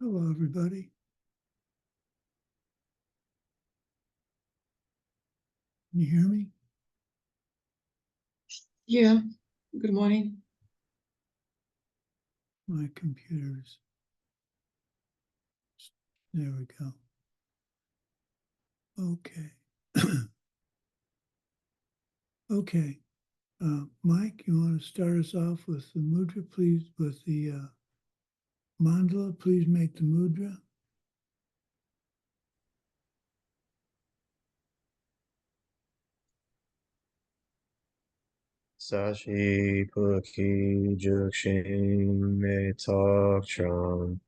Hello, everybody. Can you hear me? Yeah, good morning. My computer's. There we go. Okay. Okay. Mike, you want to start us off with the mudra, please, with the mandala? Please make the mudra. Sashi Pukhi Jukshin Metokchon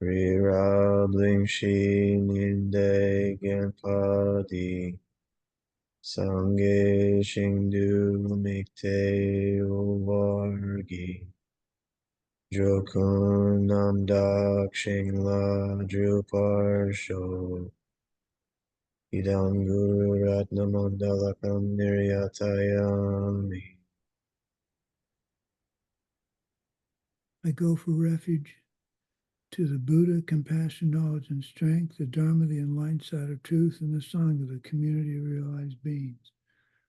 Rirabling Shi Ninde Genpadi Sange Shingdu Mikte Uvargi Jokun Namdak Shingla Druparsho Idam Guru Ratnamandalakam Niryatayami. I go for refuge to the Buddha, compassion, knowledge, and strength, the Dharma, the enlightened side of truth, and the Sangha, the community of realized beings.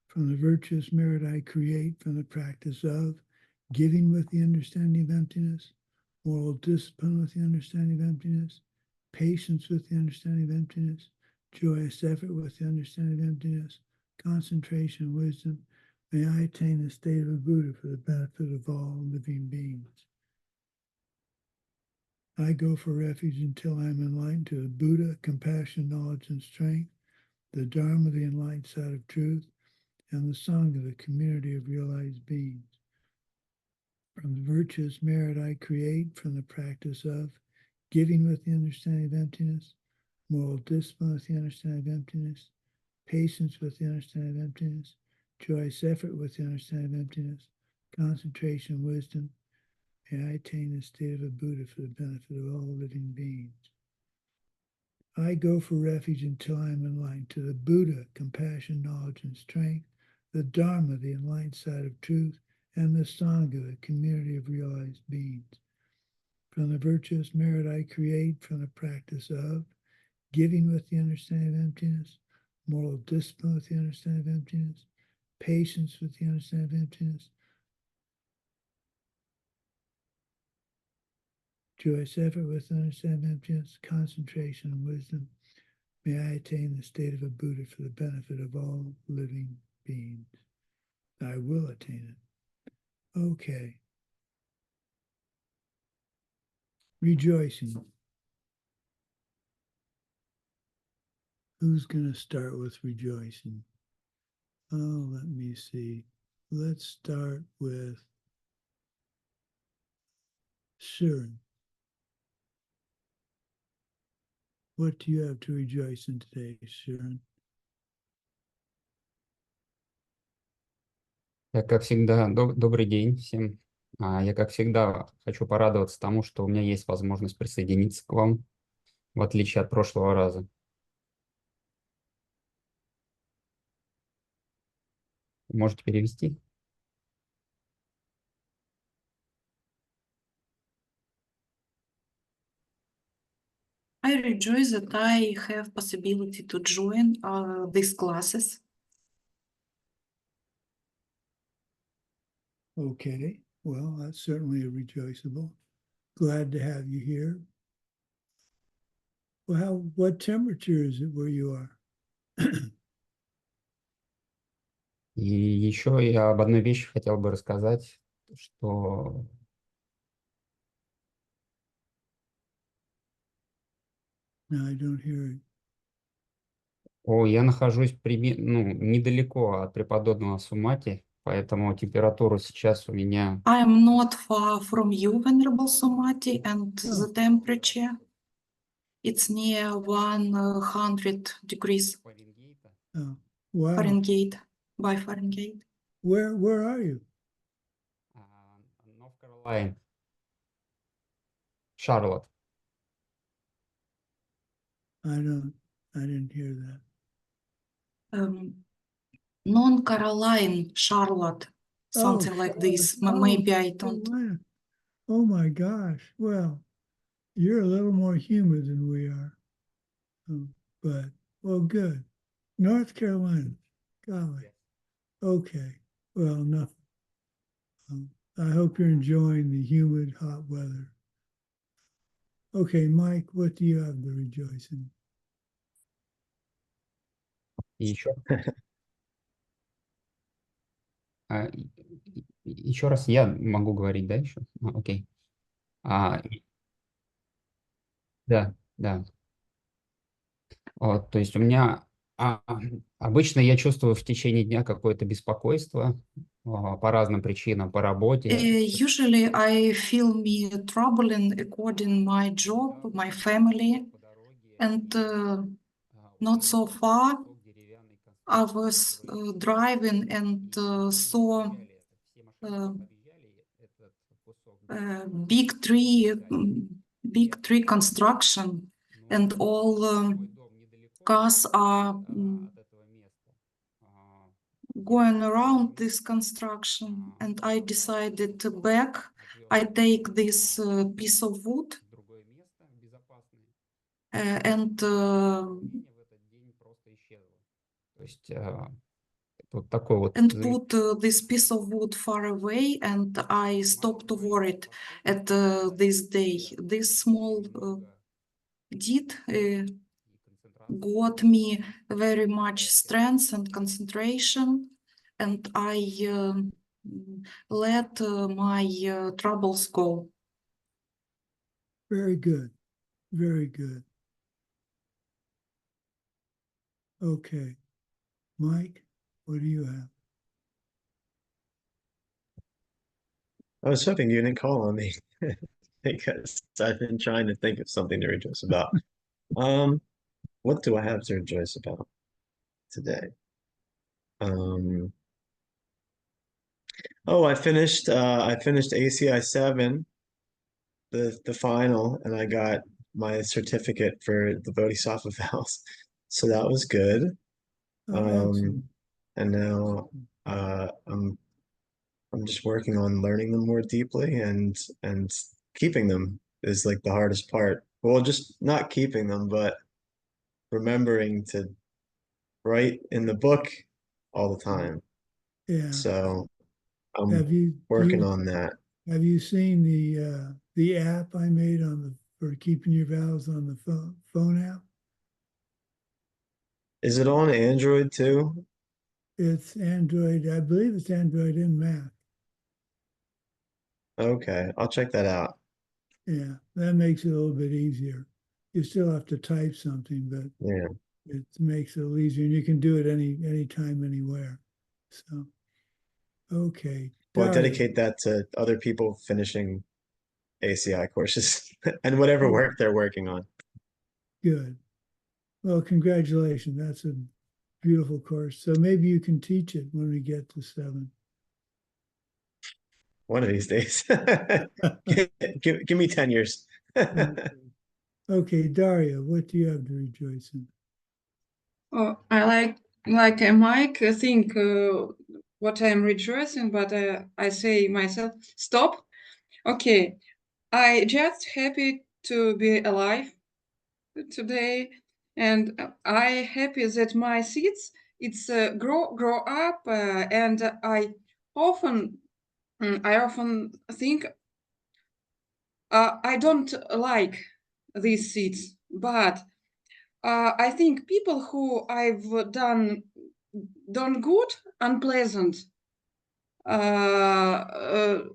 From the virtuous merit I create from the practice of giving with the understanding of emptiness, moral discipline with the understanding of emptiness, patience with the understanding of emptiness, joyous effort with the understanding of emptiness, concentration, wisdom, may I attain the state of a Buddha for the benefit of all living beings. I go for refuge until I am enlightened to the Buddha, compassion, knowledge, and strength, the Dharma, the enlightened side of truth, and the Sangha, the community of realized beings. From the virtuous merit I create from the practice of giving with the understanding of emptiness, moral discipline with the understanding of emptiness, patience with the understanding of emptiness, joyous effort with the understanding of emptiness, concentration, wisdom, may I attain the state of a Buddha for the benefit of all living beings. I go for refuge until I am enlightened to the Buddha, compassion, knowledge, and strength, the Dharma, the enlightened side of truth, and the Sangha, the community of realized beings. From the virtuous merit I create from the practice of giving with the understanding of emptiness, moral discipline with the understanding of emptiness, patience with the understanding of emptiness, joyous effort with the understanding of emptiness, concentration, and wisdom, may I attain the state of a Buddha for the benefit of all living beings. I will attain it. Okay. Rejoicing. Who's going to start with rejoicing? Oh, let me see. Let's start with Sharon. What do you have to rejoice in today, Sharon? Я, как всегда, добрый день всем. Я, как всегда, хочу порадоваться тому, что у меня есть возможность присоединиться к вам, в отличие от прошлого раза. Можете перевести? I rejoice that I have possibility to join these classes. Okay, well, that's certainly a rejoiceable. Glad to have you here. Well, what temperature is it where you are? И еще я об одной вещи хотел бы рассказать, что No, I don't hear it. я нахожусь недалеко от преподобного Сумати, поэтому температура сейчас у меня I am not far from you, Venerable Sumati, and the temperature, it's near 100 degrees Oh, wow. Fahrenheit, by Fahrenheit. Where are you? North Carolina, Charlotte. I didn't hear that. Non-Caroline, Charlotte, something like this. Maybe I don't. Carolina. Oh my gosh. Well, You're a little more humid than we are. But, well, good. North Carolina. Golly. Okay. Well, nothing. I hope you're enjoying the humid, hot weather. Okay, Mike, what do you have to rejoice in? И еще раз я могу говорить, да, еще? Окей. Да, да. То есть у меня обычно я чувствую в течение дня какое-то беспокойство по разным причинам, по работе. Usually I feel me troubling according my job, my family, and not so far. I was driving and saw big tree construction, and all cars are going around this construction, and I decided to back. I take this piece of wood and put this piece of wood far away, and I stopped worried at this day. This small deed got me very much strength and concentration, and I let my troubles go. Very good. Very good. Okay. Mike, what do you have? I was hoping you didn't call on me because I've been trying to think of something to rejoice about. What do I have to rejoice about today? I finished ACI 7, the final, and I got my certificate for the Bodhisattva vows. So that was good. And now I'm just working on learning them more deeply, and keeping them is like the hardest part. Well, just not keeping them, but remembering to write in the book all the time. Yeah. So I'm working on that. Have you seen the app I made for keeping your vows on the phone app? Is it on Android too? It's Android. I believe it's Android and Mac. Okay, I'll check that out. Yeah, that makes it a little bit easier. You still have to type something, but yeah, it makes it a little easier, and you can do it anytime, anywhere. So, okay. Well, I dedicate that to other people finishing ACI courses and whatever work they're working on. Good. Well, congratulations. That's a beautiful course. So maybe you can teach it when we get to 7. One of these days. give me 10 years. Okay, Daria, what do you have to rejoice in? Oh, I like Mike, I think what I'm rejoicing, but I say myself, stop. Okay, I just happy to be alive today, and I happy that my seeds it's grow up, and I often think I don't like these seeds, but I think people who I've done good, unpleasant, to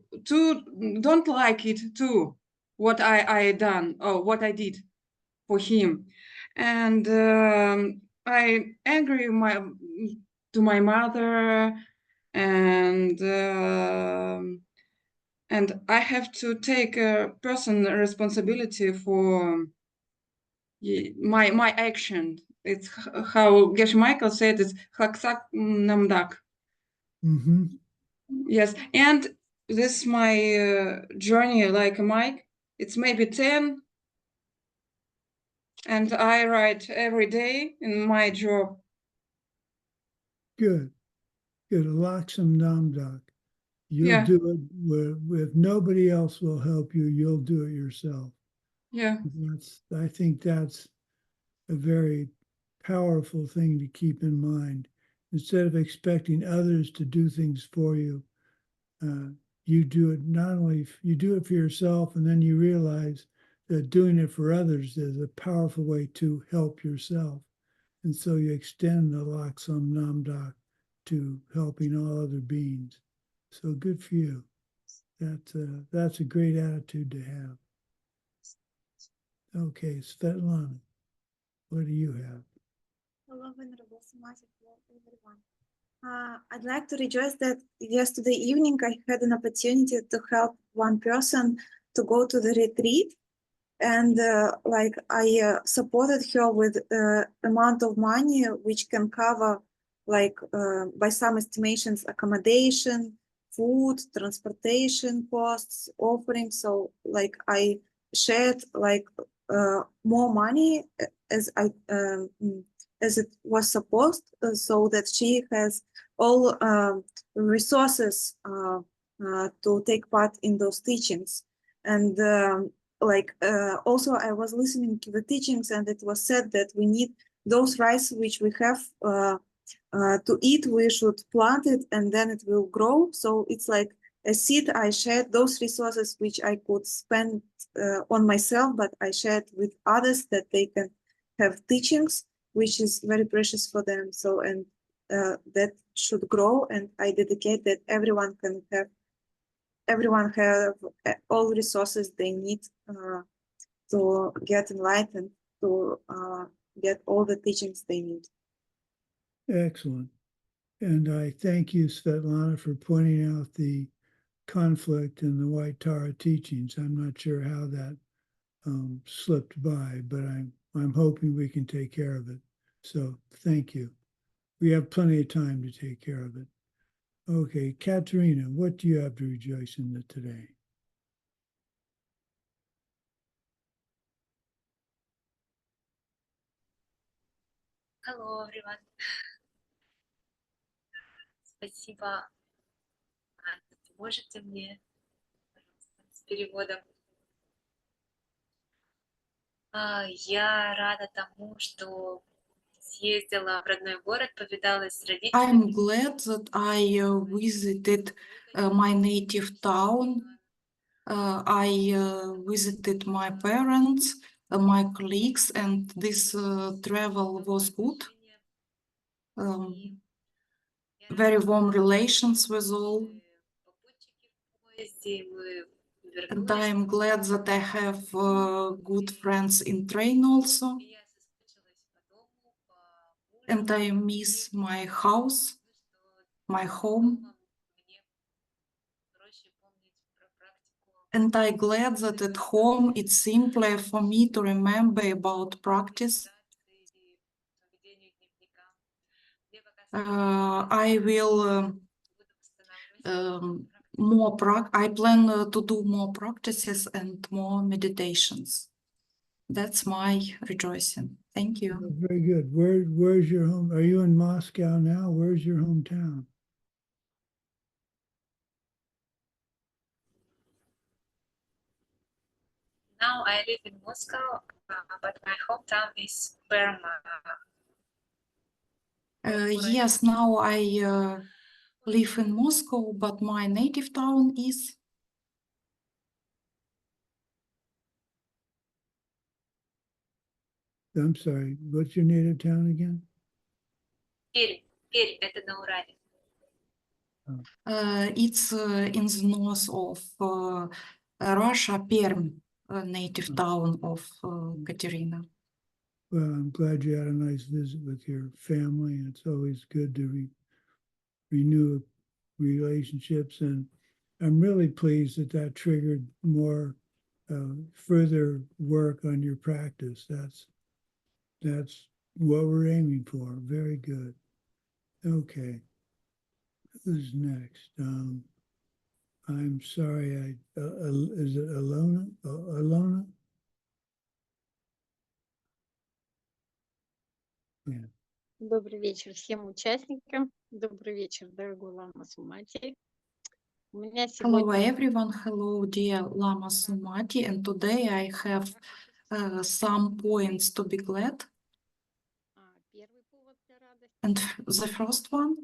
don't like it too. What I done or what I did for him, and I angry to my mother, and I have to take a personal responsibility for my action. It's how Geshe Michael said, it's haksak namdak. Yes, and this my journey like Mike. It's maybe 10, and I write every day in my job. Good. Laksam namdak. You'll do it if nobody else will help you, you'll do it yourself. Yeah. I think that's a very powerful thing to keep in mind. Instead of expecting others to do things for you, you do it not only, you do it for yourself, and then you realize that doing it for others is a powerful way to help yourself. And so you extend the Laksam Namdak to helping all other beings. So good for you. That's a great attitude to have. Okay, Svetlana, what do you have? Hello, Venerable Sumati, hello everyone. I'd like to rejoice that yesterday evening I had an opportunity to help one person to go to the retreat, and I supported her with amount of money which can cover, by some estimations, accommodation, food, transportation costs, offerings. So I shared more money as as it was supposed, so that she has all resources to take part in those teachings. And also I was listening to the teachings, and it was said that we need those rice which we have to eat, we should plant it and then it will grow. So it's like a seed. I shared those resources which I could spend on myself, but I shared with others that they can have teachings which is very precious for them. So, and that should grow, and I dedicate that everyone have all resources they need to get enlightened, to get all the teachings they need. Excellent. And I thank you, Svetlana, for pointing out the conflict in the White Tara teachings. I'm not sure how that slipped by, but I'm hoping we can take care of it. So thank you. We have plenty of time to take care of it. Okay, Katerina, what do you have to rejoice in today? Hello, everyone. Спасибо. Поможете мне, пожалуйста, с переводом? Я рада тому, что съездила в родной город, повидалась с родителями. I'm glad that I visited my native town. I visited my parents, my colleagues, and this travel was good. Very warm relations with all. And I am glad that I have good friends in train also. And I miss my house, my home. And I'm glad that at home it's simpler for me to remember about practice. I will I plan to do more practices and more meditations. That's my rejoicing. Thank you. Very good. Where's your home? Are you in Moscow now? Where's your hometown? Now I live in Moscow, but my hometown is Burma. Yes, now I live in Moscow, but my native town is... I'm sorry, what's your native town again? Пермь, это на Урале. It's in the north of Russia, Perm, native town of Katerina. Well, I'm glad you had a nice visit with your family. It's always good to renew relationships, and I'm really pleased that that triggered more further work on your practice. That's what we're aiming for. Very good. Okay. Who's next? I'm sorry. Is it Alona? Alona? Yeah. Добрый вечер всем участникам. Добрый вечер, дорогой Лама Сумати. Hello everyone, hello dear Lama Sumati, and today I have some points to be glad. And the first one,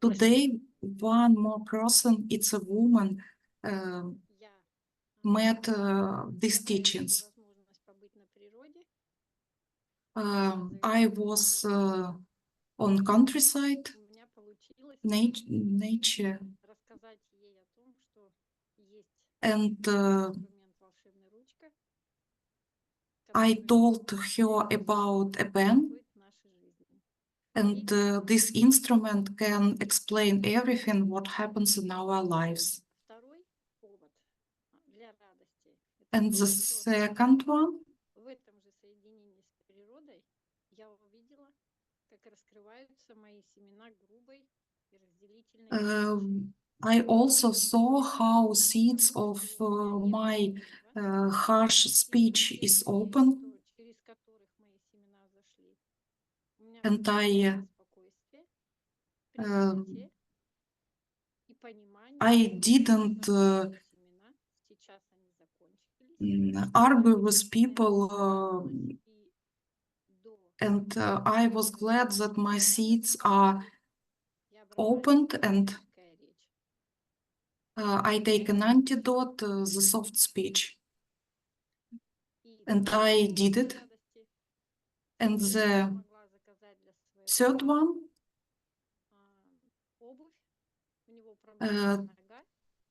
today one more person, it's a woman, met these teachings. I was on countryside, nature, and I told her about a pen, and this instrument can explain everything what happens in our lives. And the second one, I also saw how seeds of my harsh speech is open, and I didn't argue with people, and I was glad that my seeds are opened, and I take an antidote, the soft speech, and I did it. And the third one,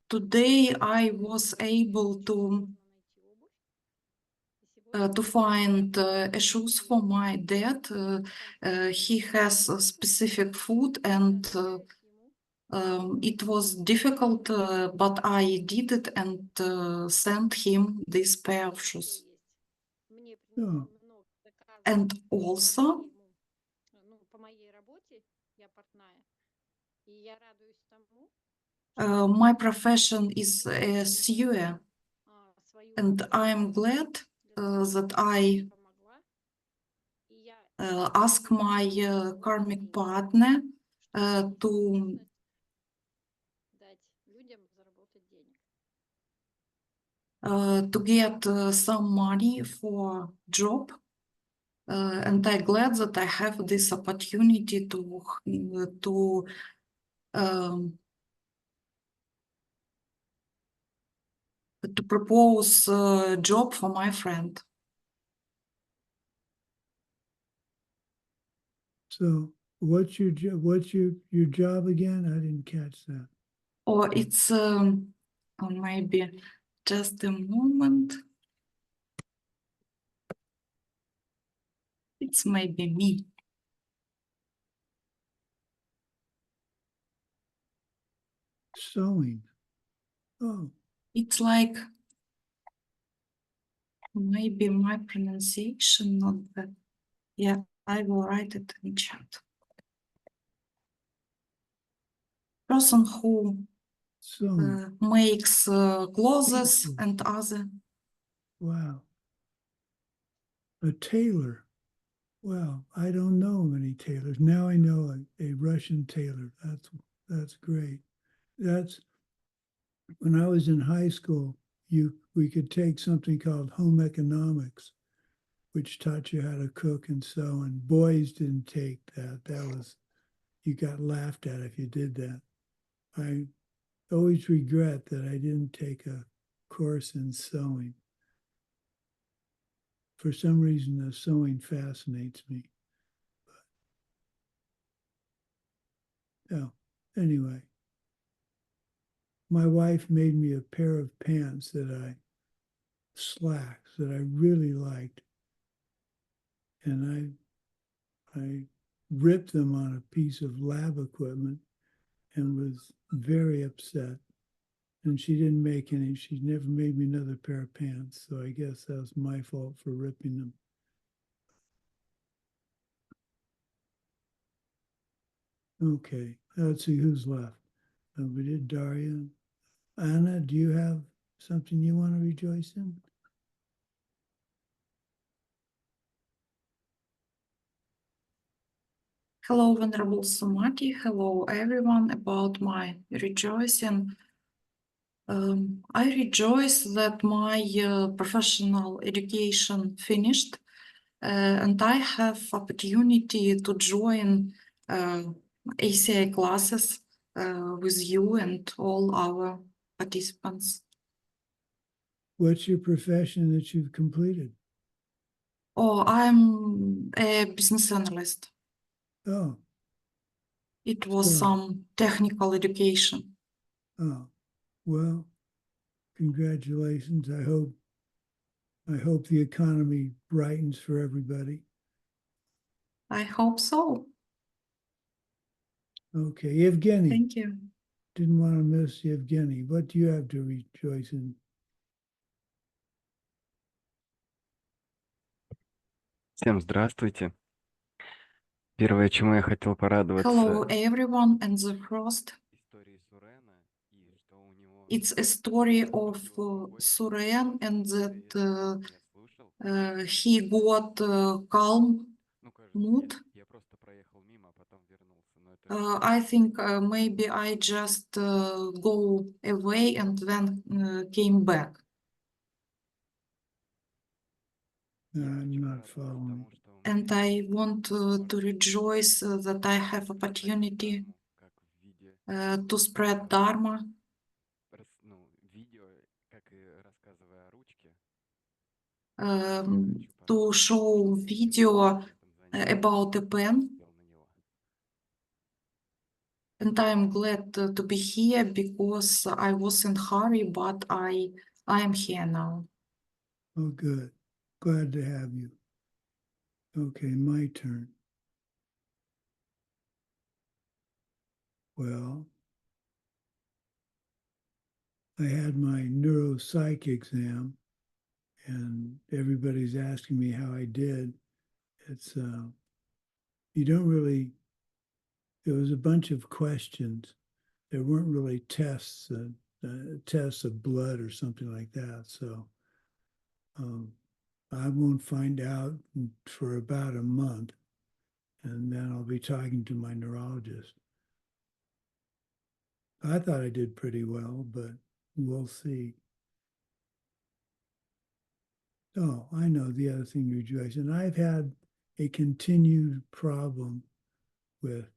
today I was able to find shoes for my dad. He has a specific food, and it was difficult, but I did it and sent him this pair of shoes. Oh, And also, my profession is a sewer, and I'm glad that I ask my karmic partner to get some money for job, and I'm glad that I have this opportunity to propose a job for my friend. so what's your job again? I didn't catch that. Or it's or maybe just a moment. It's maybe me. Sewing. Oh, It's like maybe my pronunciation not that. Yeah, I will write it in chat. Person who sewing. makes clothes and other. Wow. A tailor. Well, I don't know many tailors. Now I know a Russian tailor. That's great. That's when I was in high school, we could take something called home economics, which taught you how to cook and sew, and boys didn't take that. You got laughed at if you did that. I always regret that I didn't take a course in sewing. For some reason, the sewing fascinates me. But, oh, anyway, my wife made me a pair of pants slacks that I really liked. And I ripped them on a piece of lab equipment and was very upset. And she didn't make any, she never made me another pair of pants. So I guess that was my fault for ripping them. Okay, let's see who's left. We did Daria. Anna, do you have something you want to rejoice in? Hello, Venerable Sumati. Hello, everyone. About my rejoicing. I rejoice that my professional education finished, and I have opportunity to join ACI classes with you and all our participants. What's your profession that you've completed? Oh, I'm a business analyst. Oh, It was So- some technical education. oh, well, congratulations. I hope the economy brightens for everybody. I hope so. Okay, Evgeny, Thank you. didn't want to miss Evgeny. What do you have to rejoice in? Всем здравствуйте. Первое, чему я хотел Hello, порадоваться, everyone. And the first, истории Сурена, и что у него it's a story of Suren, and that я слушал. he got calm Ну, кажется, mood. я просто проехал мимо, а потом вернулся. Но это I think maybe I just go away and then came back. я I'm хочу not порадоваться following. тому, что And I want to rejoice that I have opportunity как в виде, to spread Dharma, ну, видео, как и рассказывая о ручке. to show video about a pen. And I'm glad to be here because I was in hurry, but I am here now. Oh, good. Glad to have you. Okay, my turn. Well, I had my neuropsych exam, and everybody's asking me how I did. It's you don't really. It was a bunch of questions. There weren't really tests, tests of blood or something like that. So I won't find out for about a month, and then I'll be talking to my neurologist. I thought I did pretty well, but we'll see. Oh, I know the other thing, Rejoice, and I've had a continued problem with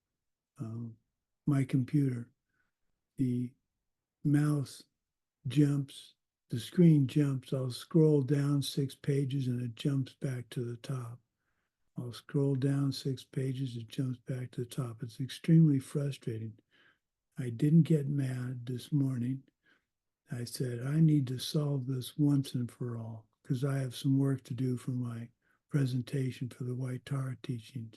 my computer. The mouse jumps, the screen jumps. I'll scroll down 6 pages and it jumps back to the top. I'll scroll down 6 pages, it jumps back to the top. It's extremely frustrating. I didn't get mad this morning. I said, I need to solve this once and for all because I have some work to do for my presentation for the White Tara teachings.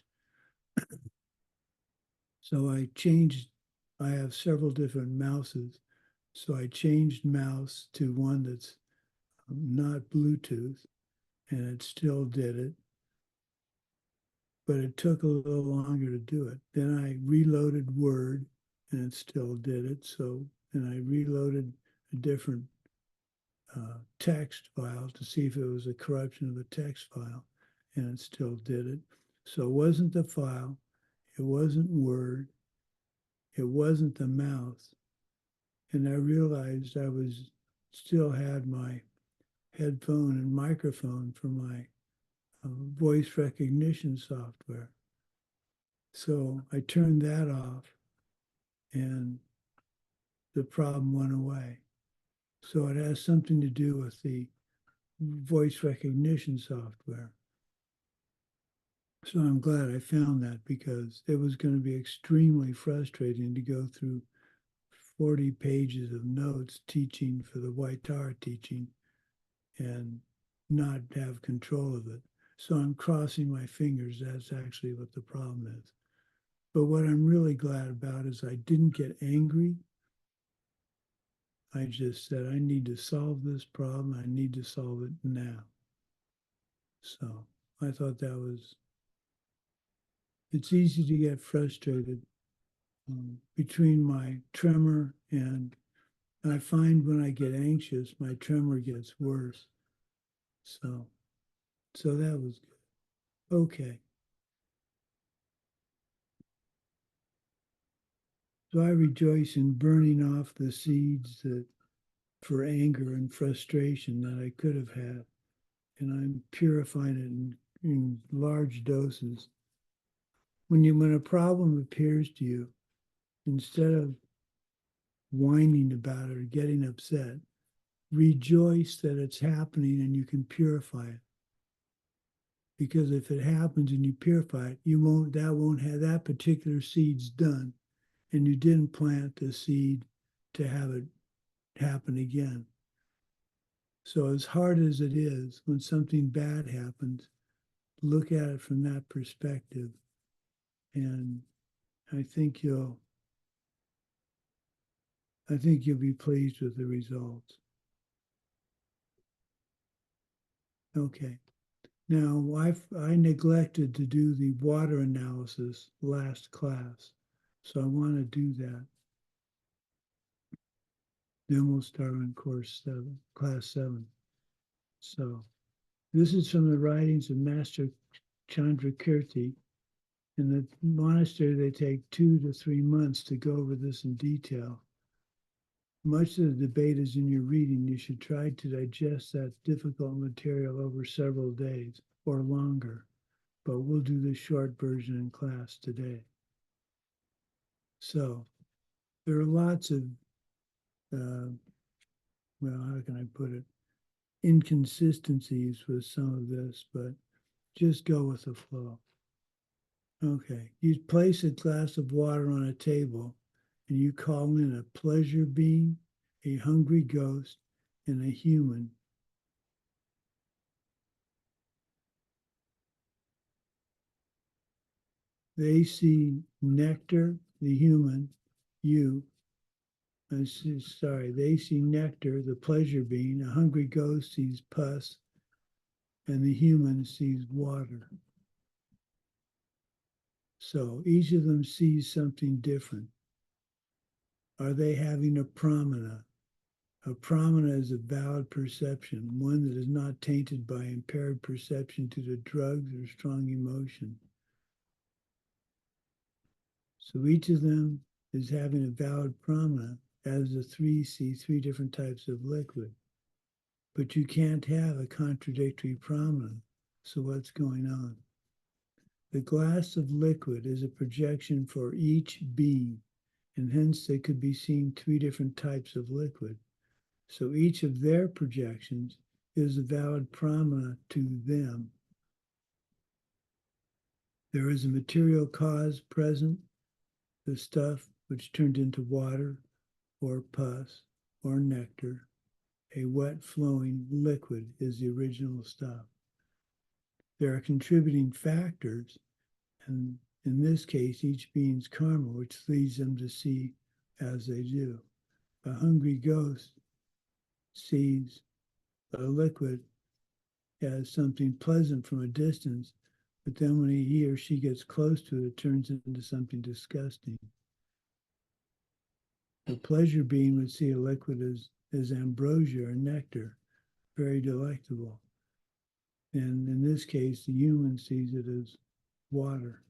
So I have several different mouses. So I changed mouse to one that's not Bluetooth, and it still did it. But it took a little longer to do it. Then I reloaded Word, and it still did it. So then I reloaded a different text file to see if it was a corruption of a text file, and it still did it. So it wasn't the file, it wasn't Word, it wasn't the mouse. And I realized I still had my headphone and microphone for my voice recognition software. So I turned that off and the problem went away. So it has something to do with the voice recognition software. So I'm glad I found that because it was going to be extremely frustrating to go through 40 pages of notes teaching for the White Tara teaching and not have control of it. So I'm crossing my fingers. That's actually what the problem is. But what I'm really glad about is I didn't get angry. I just said, I need to solve this problem. I need to solve it now. So I thought it's easy to get frustrated between my tremor and I find when I get anxious, my tremor gets worse. So that was good. Okay. So I rejoice in burning off the seeds that for anger and frustration that I could have had. And I'm purifying it in large doses. When a problem appears to you, instead of whining about it or getting upset, rejoice that it's happening and you can purify it. Because if it happens and you purify it, that won't have that particular seed's done, and you didn't plant the seed to have it happen again. So as hard as it is, when something bad happens, look at it from that perspective, and I think you'll be pleased with the results. Okay. Now, I neglected to do the water analysis last class, so I want to do that. Then we'll start on class 7. So this is from the writings of Master Chandrakirti. In the monastery, they take 2 to 3 months to go over this in detail. Much of the debate is in your reading. You should try to digest that difficult material over several days or longer, but we'll do the short version in class today. So there are lots of, how can I put it, inconsistencies with some of this, but just go with the flow. Okay, you place a glass of water on a table and you call in a pleasure being, a hungry ghost, and a human. They see nectar, the human, you. They see nectar, the pleasure being. A hungry ghost sees pus, and the human sees water. So each of them sees something different. Are they having a pramana? A pramana is a valid perception, one that is not tainted by impaired perception due to drugs or strong emotion. So each of them is having a valid pramana, as the 3 see 3 different types of liquid. But you can't have a contradictory pramana. So what's going on? The glass of liquid is a projection for each being, and hence they could be seeing 3 different types of liquid. So each of their projections is a valid pramana to them. There is a material cause present, the stuff which turned into water or pus or nectar. A wet flowing liquid is the original stuff. There are contributing factors, and in this case, each being's karma, which leads them to see as they do. A hungry ghost sees a liquid as something pleasant from a distance, but then when he or she gets close to it, it turns into something disgusting. The pleasure being would see a liquid as ambrosia or nectar, very delectable. And in this case, the human sees it as water.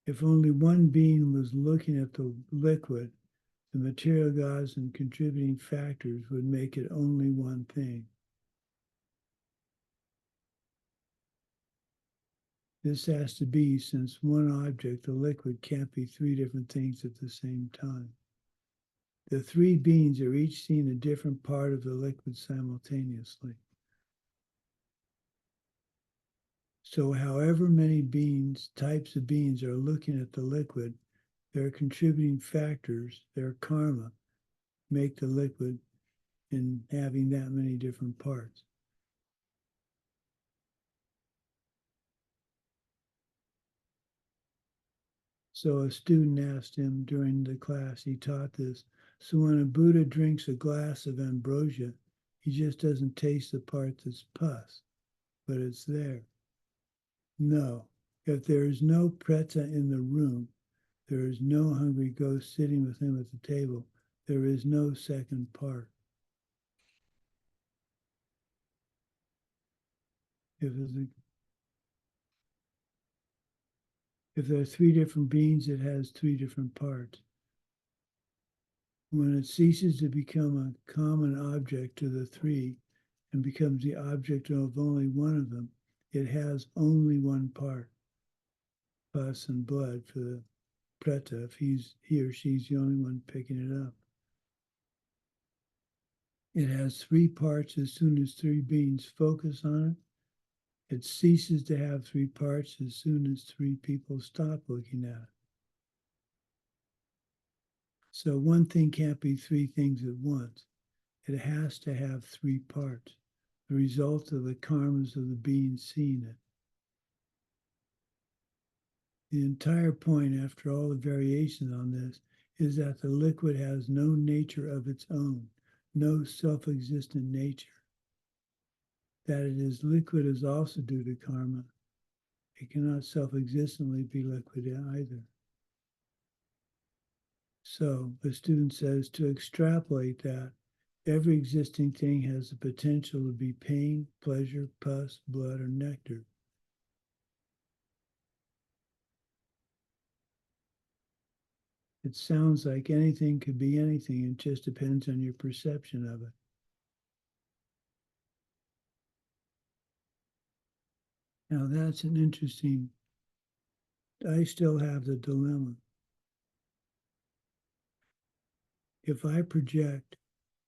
If only one being was looking at the liquid, the material gods and contributing factors would make it only one thing. This has to be, since one object, the liquid, can't be 3 different things at the same time. The 3 beings are each seeing a different part of the liquid simultaneously. So however many types of beings are looking at the liquid, their contributing factors, their karma, make the liquid in having that many different parts. So a student asked him during the class, he taught this, so when a Buddha drinks a glass of ambrosia, he just doesn't taste the part that's pus, but it's there. No, if there is no preta in the room, there is no hungry ghost sitting with him at the table, there is no second part. If it's If there are three different beings, it has three different parts. When it ceases to become a common object to the three and becomes the object of only one of them, it has only one part, pus and blood for the preta, if he or she's the only one picking it up. It has three parts as soon as three beings focus on it. It ceases to have three parts as soon as three people stop looking at it. So one thing can't be three things at once. It has to have three parts, the result of the karmas of the beings seeing it. The entire point, after all the variations on this, is that the liquid has no nature of its own, no self-existent nature. That it is liquid is also due to karma. It cannot self-existently be liquid either. So the student says to extrapolate that, every existing thing has the potential to be pain, pleasure, pus, blood, or nectar. It sounds like anything could be anything. It just depends on your perception of it. Now that's an interesting, I still have the dilemma. If I project,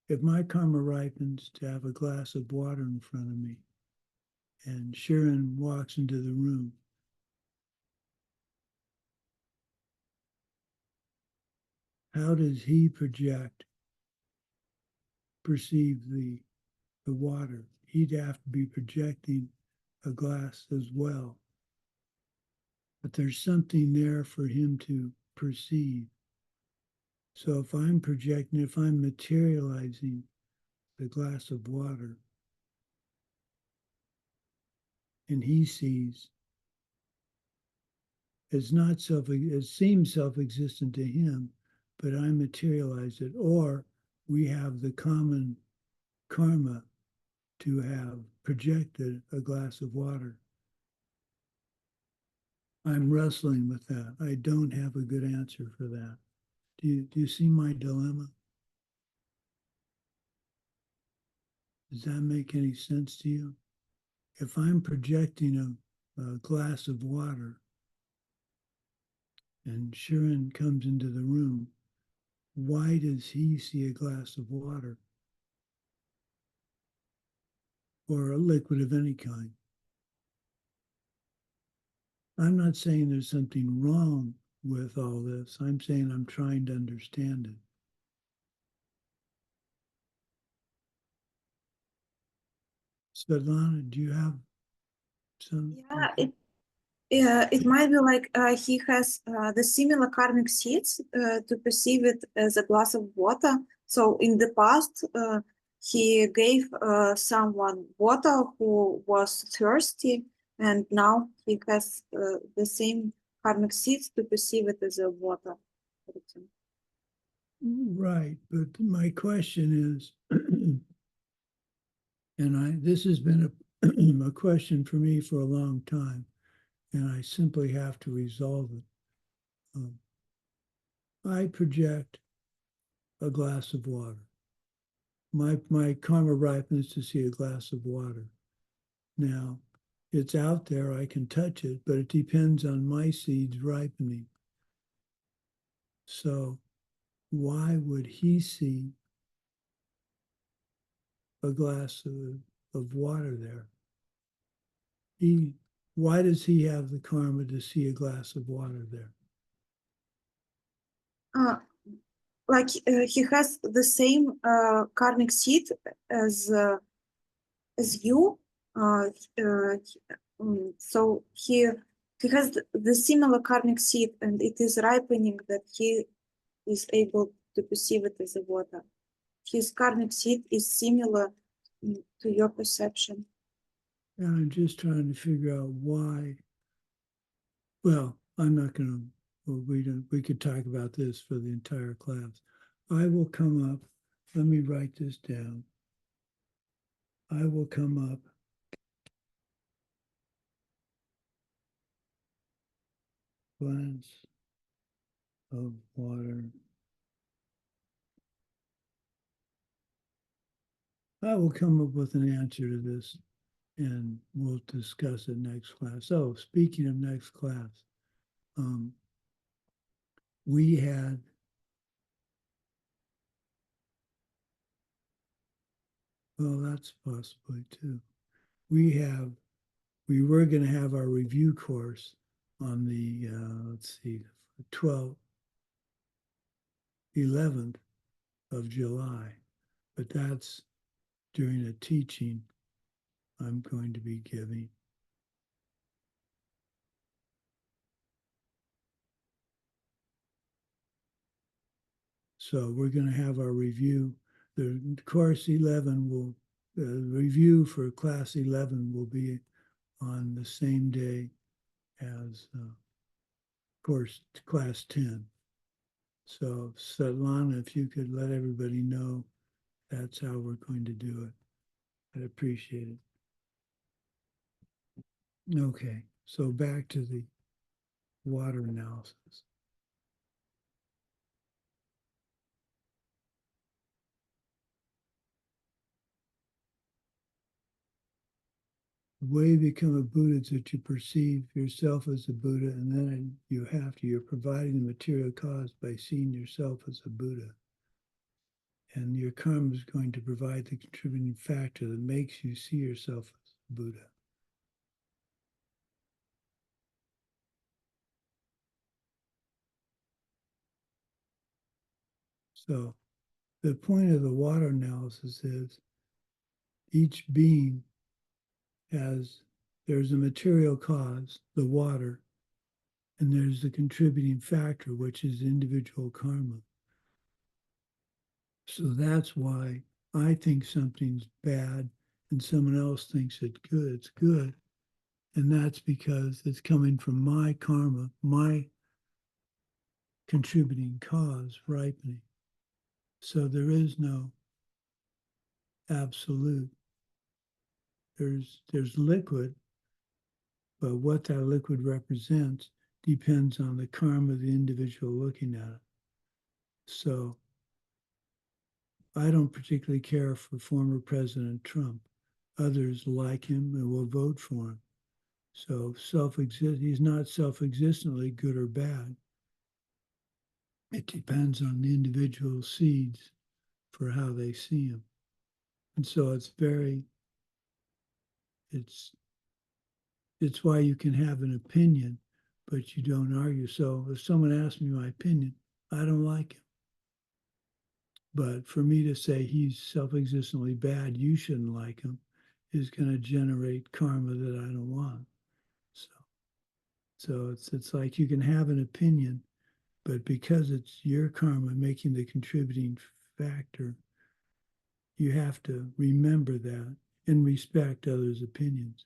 if my karma ripens to have a glass of water in front of me, and Sharon walks into the room, how does he perceive the water? He'd have to be projecting a glass as well. But there's something there for him to perceive. So if I'm projecting, if I'm materializing the glass of water, and he sees, it's not it seems self-existent to him, but I materialize it, or we have the common karma to have projected a glass of water. I'm wrestling with that. I don't have a good answer for that. Do you see my dilemma? Does that make any sense to you? If I'm projecting a glass of water and Sharon comes into the room, why does he see a glass of water or a liquid of any kind? I'm not saying there's something wrong with all this. I'm saying I'm trying to understand it. Svetlana, do you have some? Yeah, it might be like he has the similar karmic seeds to perceive it as a glass of water. So in the past, he gave someone water who was thirsty, and now he has the same karmic seeds to perceive it as a water. Right, but my question is, and this has been a question for me for a long time, and I simply have to resolve it. I project a glass of water. My karma ripens to see a glass of water. Now, it's out there, I can touch it, but it depends on my seeds ripening. So why would he see a glass of water there? Why does he have the karma to see a glass of water there? Like he has the same karmic seed as you. So he has the similar karmic seed, and it is ripening that he is able to perceive it as a water. His karmic seed is similar to your perception. And I'm just trying to figure out why. Well, I'm not going to. Well, we could talk about this for the entire class. I will come up. Let me write this down. I will come up glance of water. I will come up with an answer to this and we'll discuss it next class. So speaking of next class, we had well, that's possibly too. We were going to have our review course on the, let's see, 11th of July, but that's during a teaching I'm going to be giving. So we're going to have our review. The course 11 will, the review for class 11 will be on the same day as course class 10. So Svetlana, if you could let everybody know that's how we're going to do it, I'd appreciate it. Okay, so back to the water analysis. The way you become a Buddha is that you perceive yourself as a Buddha, and then you're providing the material cause by seeing yourself as a Buddha. And your karma is going to provide the contributing factor that makes you see yourself as a Buddha. So the point of the water analysis is each being there's a material cause, the water, and there's the contributing factor, which is individual karma. So that's why I think something's bad and someone else thinks it's good. And that's because it's coming from my karma, my contributing cause ripening. So there is no absolute. There's liquid, but what that liquid represents depends on the karma of the individual looking at it. So I don't particularly care for former President Trump. Others like him and will vote for him. So he's not self-existently good or bad. It depends on the individual seeds for how they see him. And so it's why you can have an opinion, but you don't argue. So if someone asks me my opinion, I don't like him. But for me to say he's self-existently bad, you shouldn't like him, is going to generate karma that I don't want. So it's like you can have an opinion, but because it's your karma making the contributing factor, you have to remember that and respect others' opinions.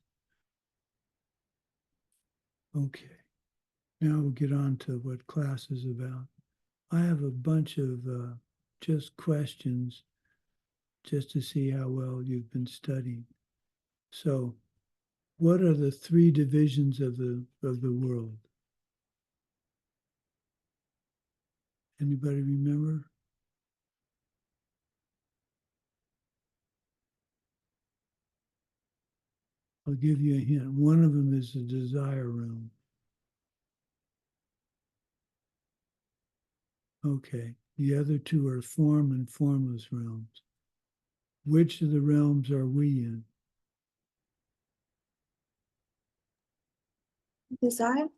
Okay, now we'll get on to what class is about. I have a bunch of just questions just to see how well you've been studying. So, what are the three divisions of the world? Anybody remember? I'll give you a hint. One of them is the desire realm. Okay. The other two are form and formless realms. Which of the realms are we in? Desire?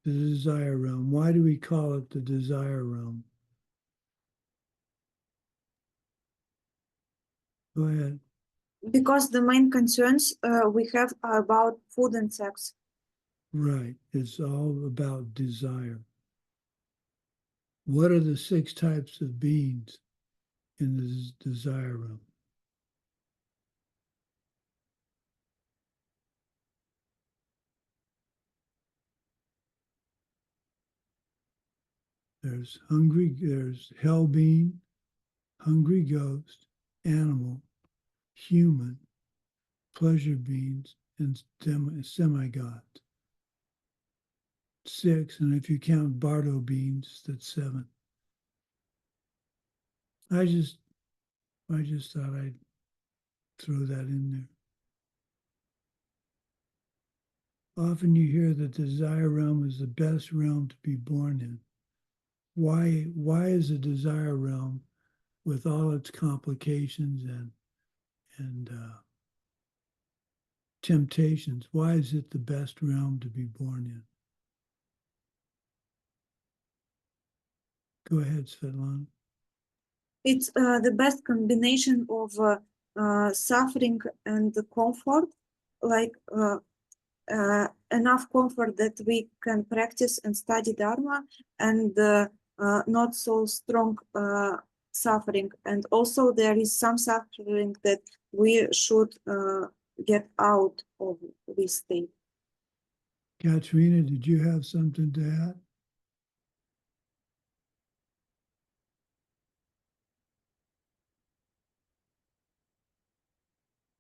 The desire realm. Why do we call it the desire realm? Go ahead. Because the main concerns we have are about food and sex. Right. It's all about desire. What are the 6 types of beings in the desire realm? There's hell being, hungry ghost, animal, human, pleasure beings, and semi-gods. 6, and if you count Bardo beans, that's 7. I just thought I'd throw that in there. Often you hear that the desire realm is the best realm to be born in. Why is the desire realm, with all its complications and temptations, why is it the best realm to be born in? Go ahead, Svetlana. It's the best combination of suffering and comfort, like enough comfort that we can practice and study Dharma, and not so strong suffering. And also there is some suffering that we should get out of this state. Katrina, did you have something to add?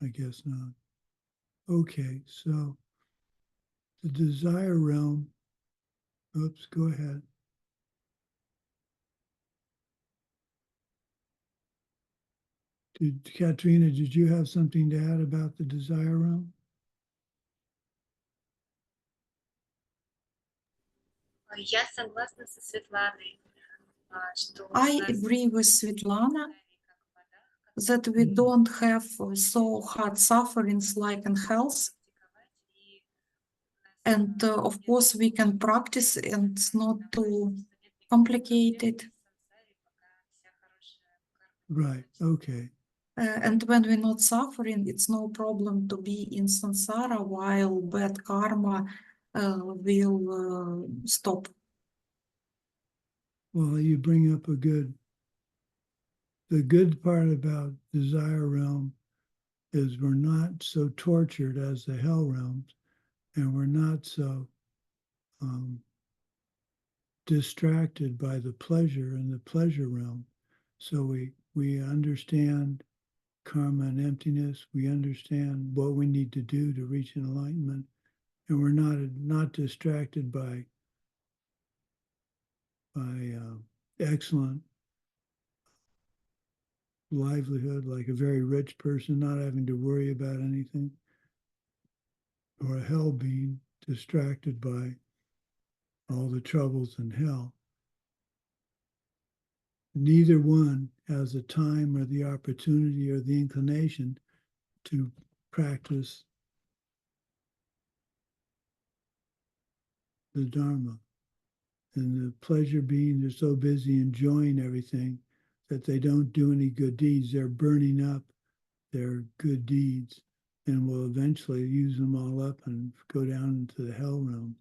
I guess not. Okay, so the desire realm, oops, go ahead. Katrina, did you have something to add about the desire realm? Я согласна со Светланой, что I у нас agree with Svetlana that we don't have so hard sufferings like in health. And of course, we can practice and it's not too complicated. Right, okay. And when we're not suffering, it's no problem to be in samsara while bad karma will stop. Well, you bring up the good part about desire realm is we're not so tortured as the hell realms, and we're not so distracted by the pleasure in the pleasure realm. So we understand karma and emptiness. We understand what we need to do to reach enlightenment, and we're not distracted by excellent livelihood, like a very rich person not having to worry about anything, or a hell being distracted by all the troubles in hell. Neither one has the time or the opportunity or the inclination to practice the Dharma. And the pleasure beings are so busy enjoying everything that they don't do any good deeds. They're burning up their good deeds and will eventually use them all up and go down into the hell realm.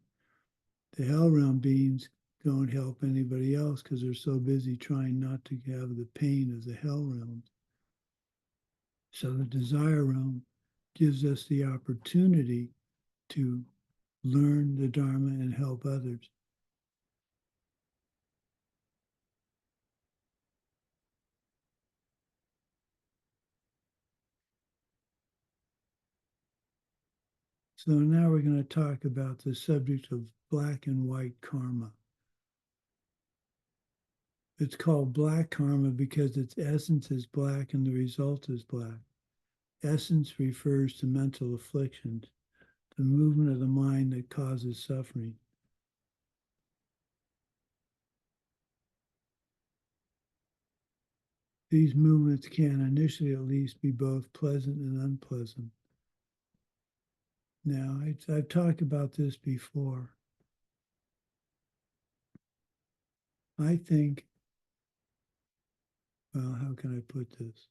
The hell realm beings don't help anybody else because they're so busy trying not to have the pain of the hell realms. So the desire realm gives us the opportunity to learn the Dharma and help others. So now we're going to talk about the subject of black and white karma. It's called black karma because its essence is black and the result is black. Essence refers to mental afflictions, the movement of the mind that causes suffering. These movements can initially at least be both pleasant and unpleasant. Now, I've talked about this before. I think, well, how can I put this?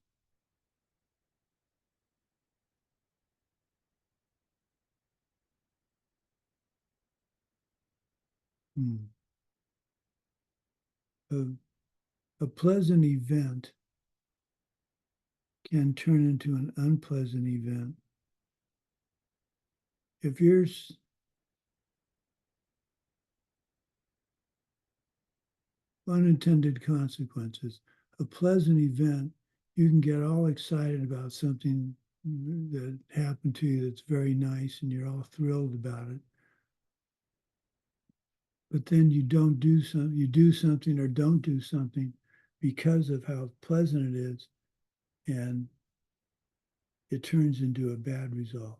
A pleasant event can turn into an unpleasant event. If you're unintended consequences, a pleasant event, you can get all excited about something that happened to you that's very nice and you're all thrilled about it. but then you don't do something, you do something or don't do something because of how pleasant it is, and it turns into a bad result.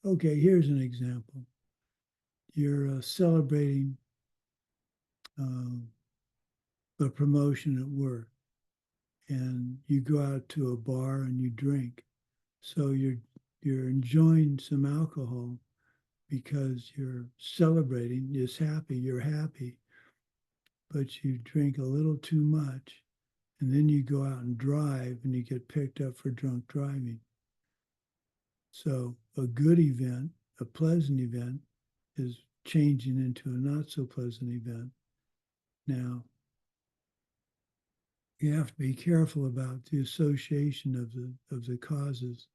Okay, here's an example. You're celebrating a promotion at work, and you go out to a bar and you drink. So you're enjoying some alcohol because you're celebrating, you're happy, but you drink a little too much, and then you go out and drive and you get picked up for drunk driving. So a good event, a pleasant event, is changing into a not so pleasant event. Now, you have to be careful about the association of the causes,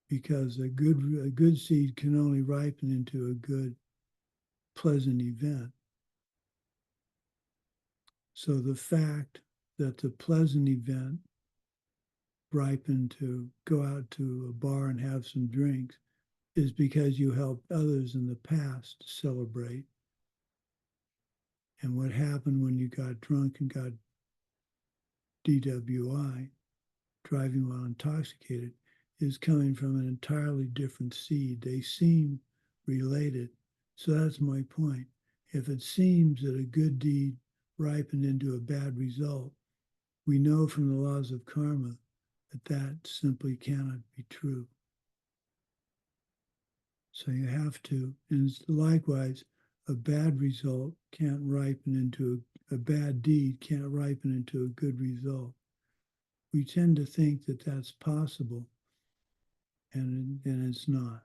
because a good seed can only ripen into a good, pleasant event. So the fact that the pleasant event ripened to go out to a bar and have some drinks is because you helped others in the past celebrate. And what happened when you got drunk and got DWI, driving while intoxicated, is coming from an entirely different seed. They seem related. So that's my point. If it seems that a good deed ripened into a bad result, we know from the laws of karma that that simply cannot be true. So you have to, and likewise, a bad result can't ripen into a bad deed can't ripen into a good result. We tend to think that that's possible, and it's not.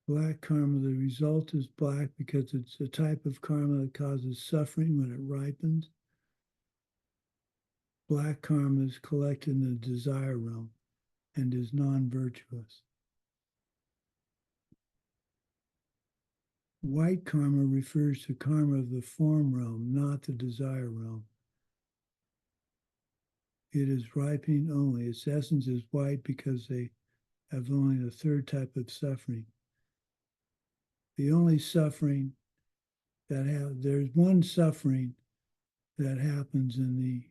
Black karma, the result is black because it's a type of karma that causes suffering when it ripens. Black karma is collected in the desire realm and is non-virtuous. White karma refers to karma of the form realm, not the desire realm. It is ripening only. Its essence is white because they have only the third type of suffering. The only suffering there's one suffering that happens in the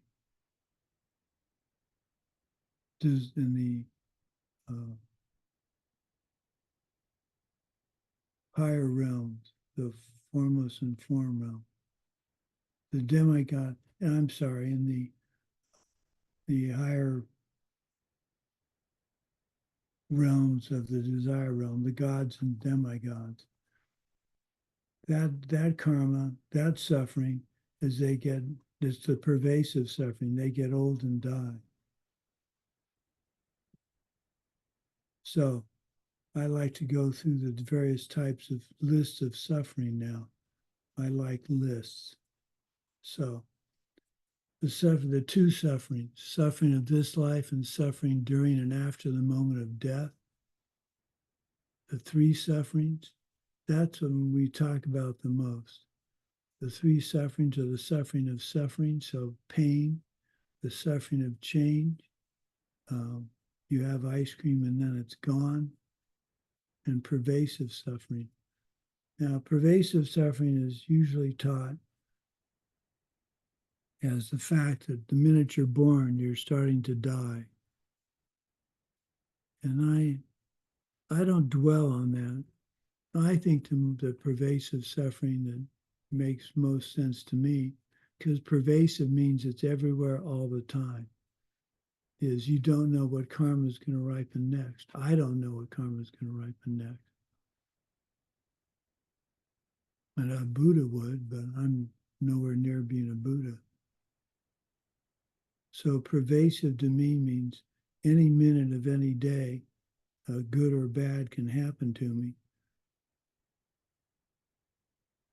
higher realms, the formless and form realm. The demigod, I'm sorry, in the higher realms of the desire realm, the gods and demigods. That karma, that suffering, as they get, it's the pervasive suffering. They get old and die. So I like to go through the various types of lists of suffering now. I like lists. So the two sufferings, suffering of this life and suffering during and after the moment of death, the three sufferings, that's what we talk about the most. The three sufferings are the suffering of suffering, so pain, the suffering of change. You have ice cream and then it's gone, and pervasive suffering. Now, pervasive suffering is usually taught as the fact that the minute you're born, you're starting to die. And I don't dwell on that. I think the pervasive suffering that makes most sense to me, because pervasive means it's everywhere all the time, is you don't know what karma is going to ripen next. I don't know what karma is going to ripen next. And a Buddha would, but I'm nowhere near being a Buddha. So pervasive to me means any minute of any day, good or bad, can happen to me.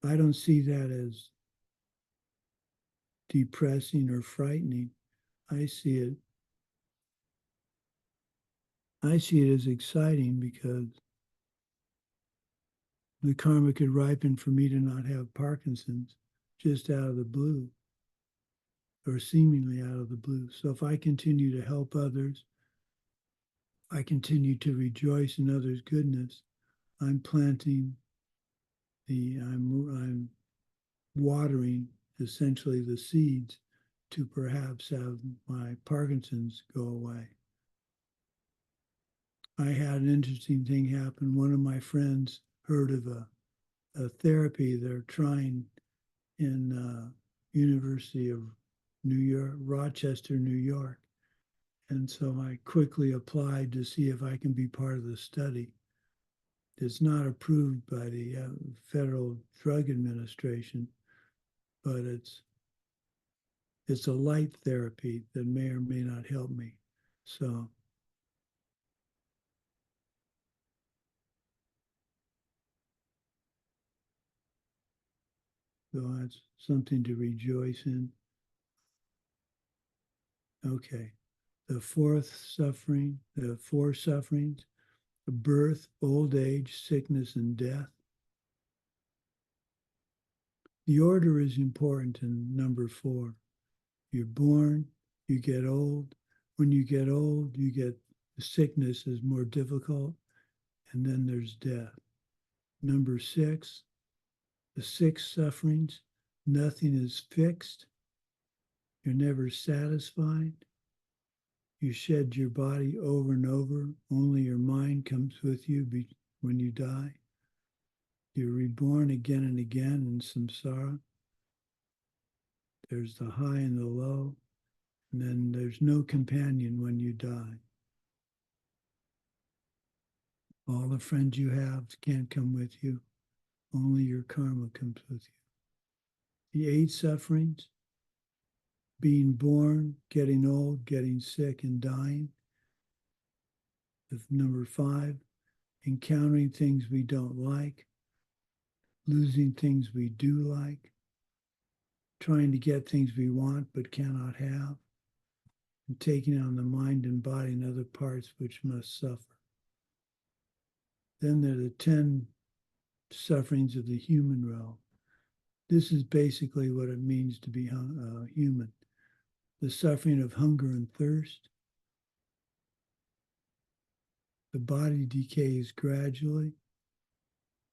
I don't see that as depressing or frightening. I see it as exciting, because the karma could ripen for me to not have Parkinson's just out of the blue. or seemingly out of the blue. So if I continue to help others, I continue to rejoice in others' goodness, I'm planting I'm watering essentially the seeds to perhaps have my Parkinson's go away. I had an interesting thing happen. One of my friends heard of a therapy they're trying in University of New York, Rochester, New York. And so I quickly applied to see if I can be part of the study. It's not approved by the Federal Drug Administration, but it's a light therapy that may or may not help me. So that's something to rejoice in. Okay. The four sufferings, birth, old age, sickness, and death. The order is important in number 4. You're born, you get old. When you get old, you get sickness is more difficult, and then there's death. Number 6, the 6 sufferings, nothing is fixed. You're never satisfied. You shed your body over and over. Only your mind comes with you when you die. You're reborn again and again in samsara. There's the high and the low, and then there's no companion when you die. All the friends you have can't come with you. Only your karma comes with you. The 8 sufferings, being born, getting old, getting sick, and dying. Number 5, encountering things we don't like, losing things we do like, trying to get things we want but cannot have, and taking on the mind and body and other parts which must suffer. Then there are the 10 sufferings of the human realm. This is basically what it means to be human. The suffering of hunger and thirst. The body decays gradually.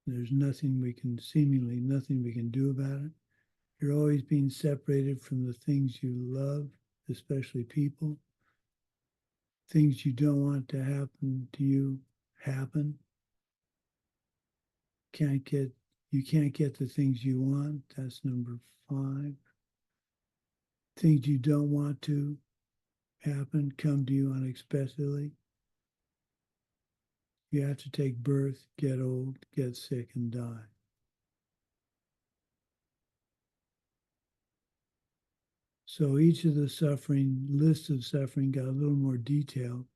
There's seemingly nothing we can do about it. You're always being separated from the things you love, especially people. Things you don't want to happen to you happen. You can't get the things you want. That's number 5. Things you don't want to happen come to you unexpectedly. You have to take birth, get old, get sick, and die. So each of the lists of suffering got a little more detail.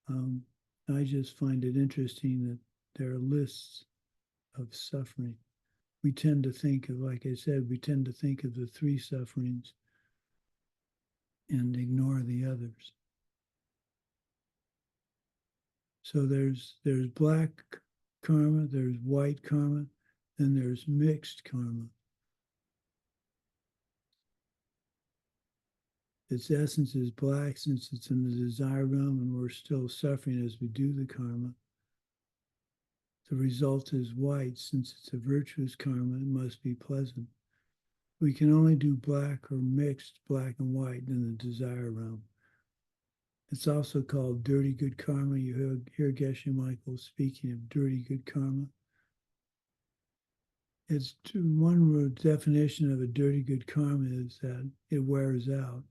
I just find it interesting that there are lists of suffering. We tend to think of, like I said, we tend to think of the 3 sufferings and ignore the others. So there's black karma, there's white karma, then there's mixed karma. Its essence is black since it's in the desire realm and we're still suffering as we do the karma. The result is white since it's a virtuous karma, it must be pleasant. We can only do black or mixed black and white in the desire realm. It's also called dirty good karma. You hear Geshe Michael speaking of dirty good karma. It's one definition of a dirty good karma is that it wears out.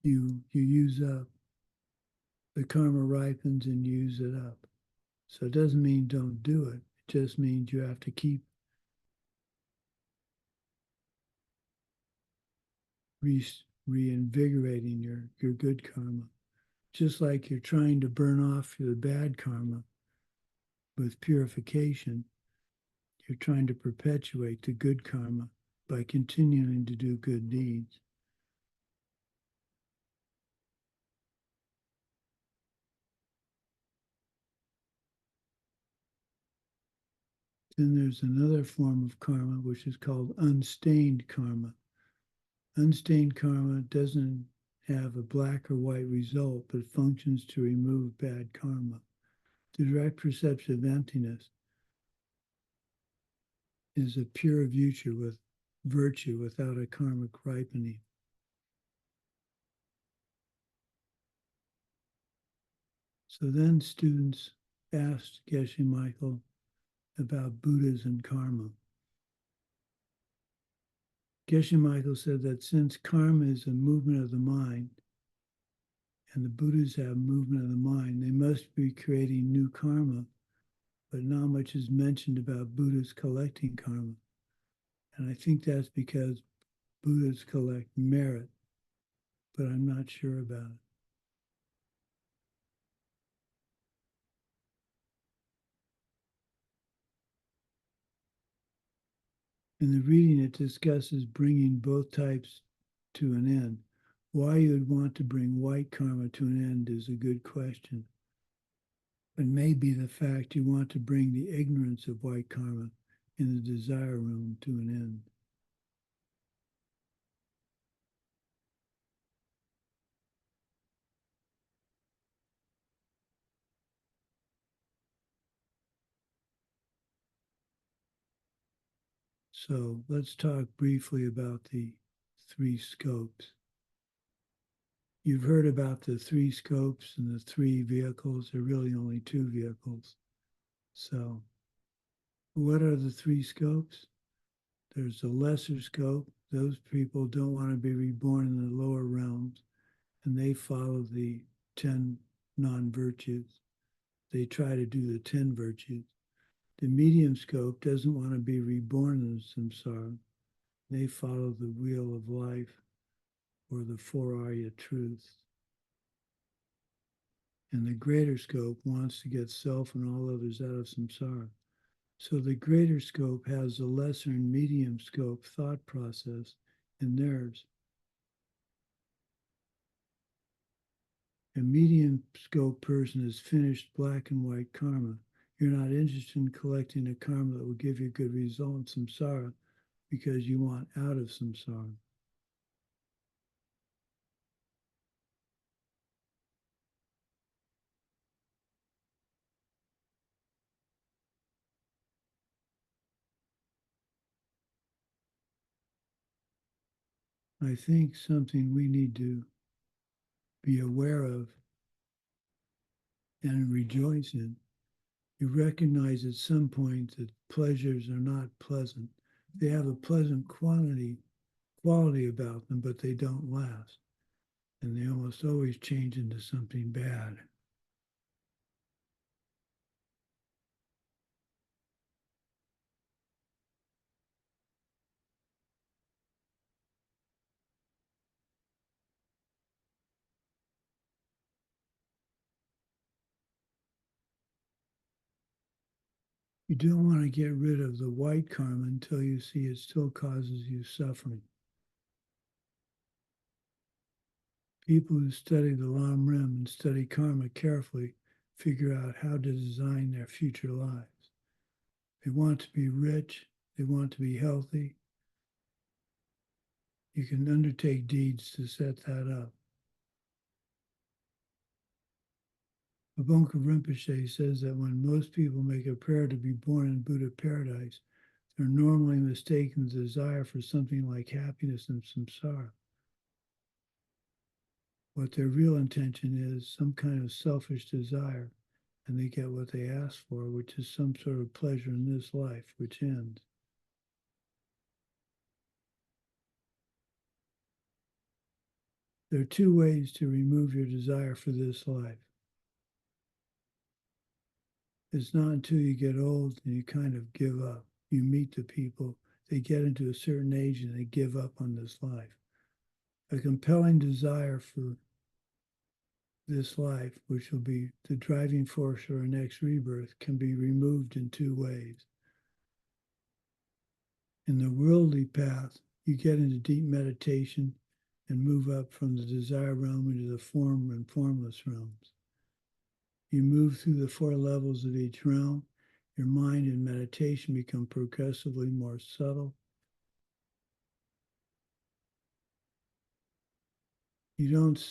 You use up. The karma ripens and you use it up. So it doesn't mean don't do it. It just means you have to keep reinvigorating your good karma. Just like you're trying to burn off the bad karma with purification, you're trying to perpetuate the good karma by continuing to do good deeds. Then there's another form of karma, which is called unstained karma. Unstained karma doesn't have a black or white result, but functions to remove bad karma. The direct perception of emptiness is a pure virtue without a karmic ripening. So then students asked Geshe Michael about Buddhas and karma. Geshe Michael said that since karma is a movement of the mind, and the Buddhas have movement of the mind, they must be creating new karma, but not much is mentioned about Buddhas collecting karma. And I think that's because Buddhas collect merit, but I'm not sure about it. In the reading, it discusses bringing both types to an end. Why you would want to bring white karma to an end is a good question. It may be the fact you want to bring the ignorance of white karma in the desire room to an end. So let's talk briefly about the three scopes. You've heard about the three scopes and the three vehicles. There are really only two vehicles. So what are the three scopes? There's the lesser scope. Those people don't want to be reborn in the lower realms, and they follow the 10 non-virtues. They try to do the 10 virtues. The medium scope doesn't want to be reborn in samsara. They follow the wheel of life or the four Arya truths. And the greater scope wants to get self and all others out of samsara. So the greater scope has the lesser and medium scope thought process in theirs. A medium scope person has finished black and white karma. You're not interested in collecting a karma that will give you good result in samsara because you want out of samsara. I think something we need to be aware of and rejoice in. You recognize at some point that pleasures are not pleasant. They have a pleasant quality about them, but they don't last. And they almost always change into something bad. You don't want to get rid of the white karma until you see it still causes you suffering. People who study the Lam Rim and study karma carefully figure out how to design their future lives. They want to be rich, they want to be healthy. You can undertake deeds to set that up. Abonka Rinpoche says that when most people make a prayer to be born in Buddha paradise, they're normally mistaken the desire for something like happiness and samsara. What their real intention is some kind of selfish desire, and they get what they ask for, which is some sort of pleasure in this life, which ends. There are two ways to remove your desire for this life. It's not until you get old and you kind of give up. You meet the people, they get into a certain age and they give up on this life. A compelling desire for this life, which will be the driving force for our next rebirth, can be removed in two ways. In the worldly path, you get into deep meditation and move up from the desire realm into the form and formless realms. You move through the four levels of each realm, Your mind in meditation become progressively more subtle. You don't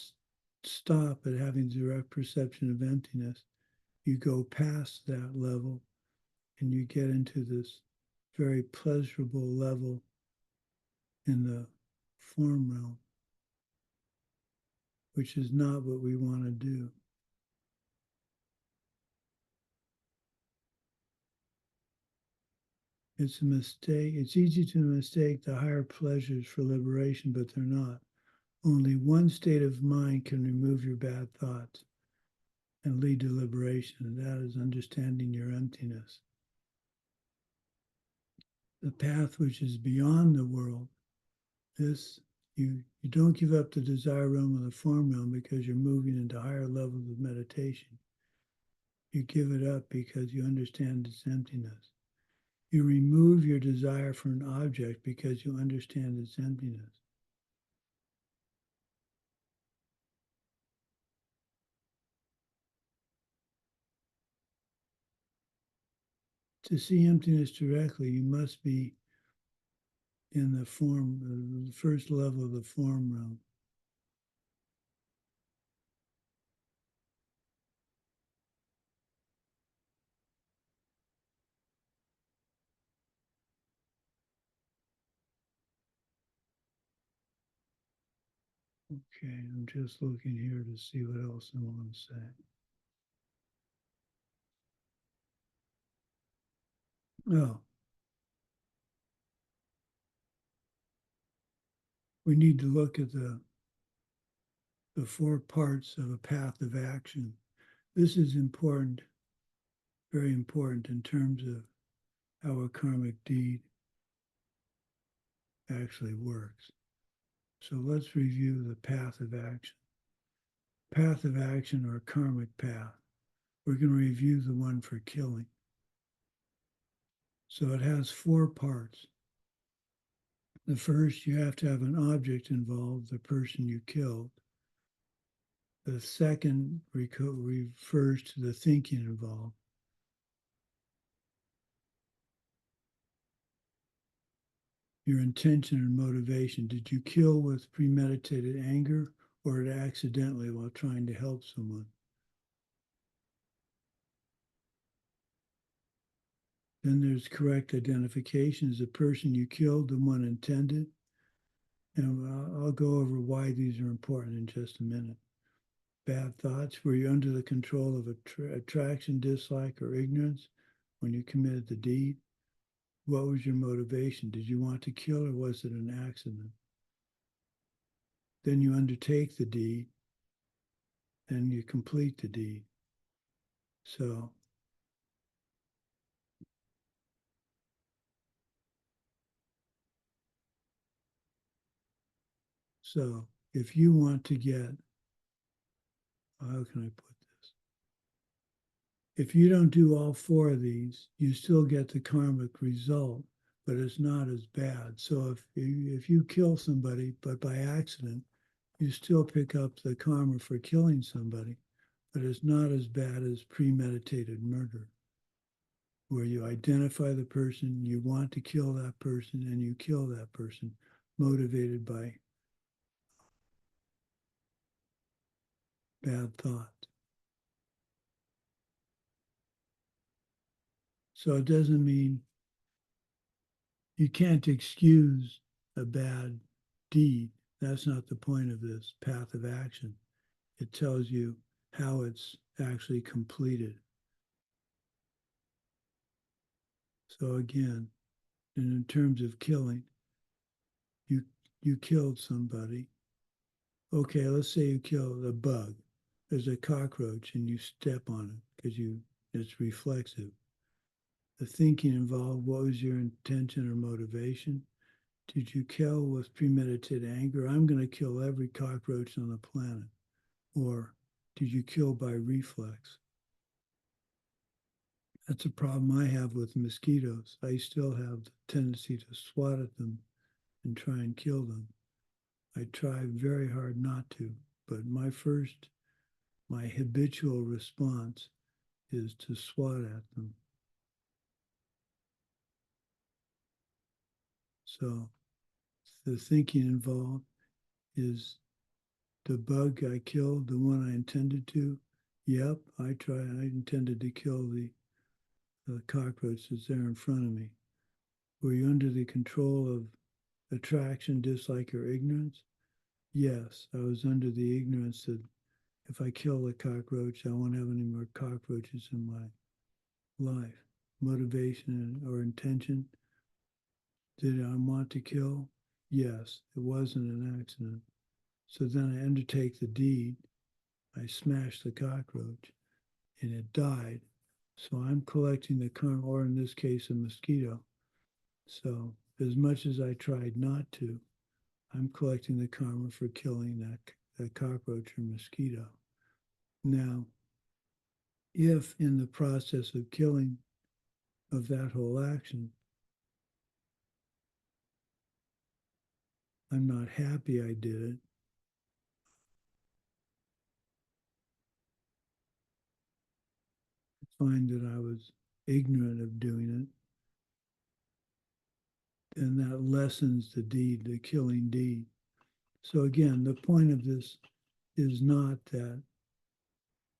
stop at having direct perception of emptiness. You go past that level and you get into this very pleasurable level in the form realm, which is not what we want to do. It's a mistake. It's easy to mistake the higher pleasures for liberation, but they're not. Only one state of mind can remove your bad thoughts and lead to liberation, and that is understanding your emptiness. The path which is beyond the world, you don't give up the desire realm or the form realm because you're moving into higher levels of meditation. You give it up because you understand its emptiness. You remove your desire for an object because you understand its emptiness. To see emptiness directly, you must be in the form, the first level of the form realm. Okay, I'm just looking here to see what else I want to say. Oh, we need to look at the 4 parts of a path of action. This is important, very important in terms of how a karmic deed actually works. So let's review the path of action. Path of action or karmic path. We're going to review the one for killing. So it has 4 parts. The first, you have to have an object involved, the person you killed. The second refers to the thinking involved. Your intention and motivation. Did you kill with premeditated anger or accidentally while trying to help someone? Then there's correct identification. Is the person you killed the one intended? And I'll go over why these are important in just a minute. Bad thoughts. Were you under the control of attraction, dislike, or ignorance when you committed the deed? What was your motivation? Did you want to kill or was it an accident? Then you undertake the deed and you complete the deed. So if you want to get, how can I put this? If you don't do all 4 of these, you still get the karmic result, but it's not as bad. So if you kill somebody, but by accident, you still pick up the karma for killing somebody, but it's not as bad as premeditated murder, where you identify the person, you want to kill that person, and you kill that person, motivated by bad thought. So it doesn't mean you can't excuse a bad deed. That's not the point of this path of action. It tells you how it's actually completed. So again, in terms of killing, you killed somebody. Okay, let's say you killed a bug. There's a cockroach and you step on it because it's reflexive. The thinking involved, what was your intention or motivation? Did you kill with premeditated anger? I'm going to kill every cockroach on the planet. Or did you kill by reflex? That's a problem I have with mosquitoes. I still have the tendency to swat at them and try and kill them. I try very hard not to, but my habitual response is to swat at them. So the thinking involved is the bug I killed, the one I intended to. Yep, I intended to kill the cockroach that's there in front of me. Were you under the control of attraction, dislike, or ignorance? Yes, I was under the ignorance that if I kill a cockroach, I won't have any more cockroaches in my life. Motivation or intention. Did I want to kill? Yes, it wasn't an accident. So then I undertake the deed. I smash the cockroach and it died. So I'm collecting the karma, or in this case, a mosquito. So as much as I tried not to, I'm collecting the karma for killing that cockroach or mosquito. Now, if in the process of killing of that whole action, I'm not happy I did it, find that I was ignorant of doing it, and that lessens the deed, the killing deed. So again, the point of this is not that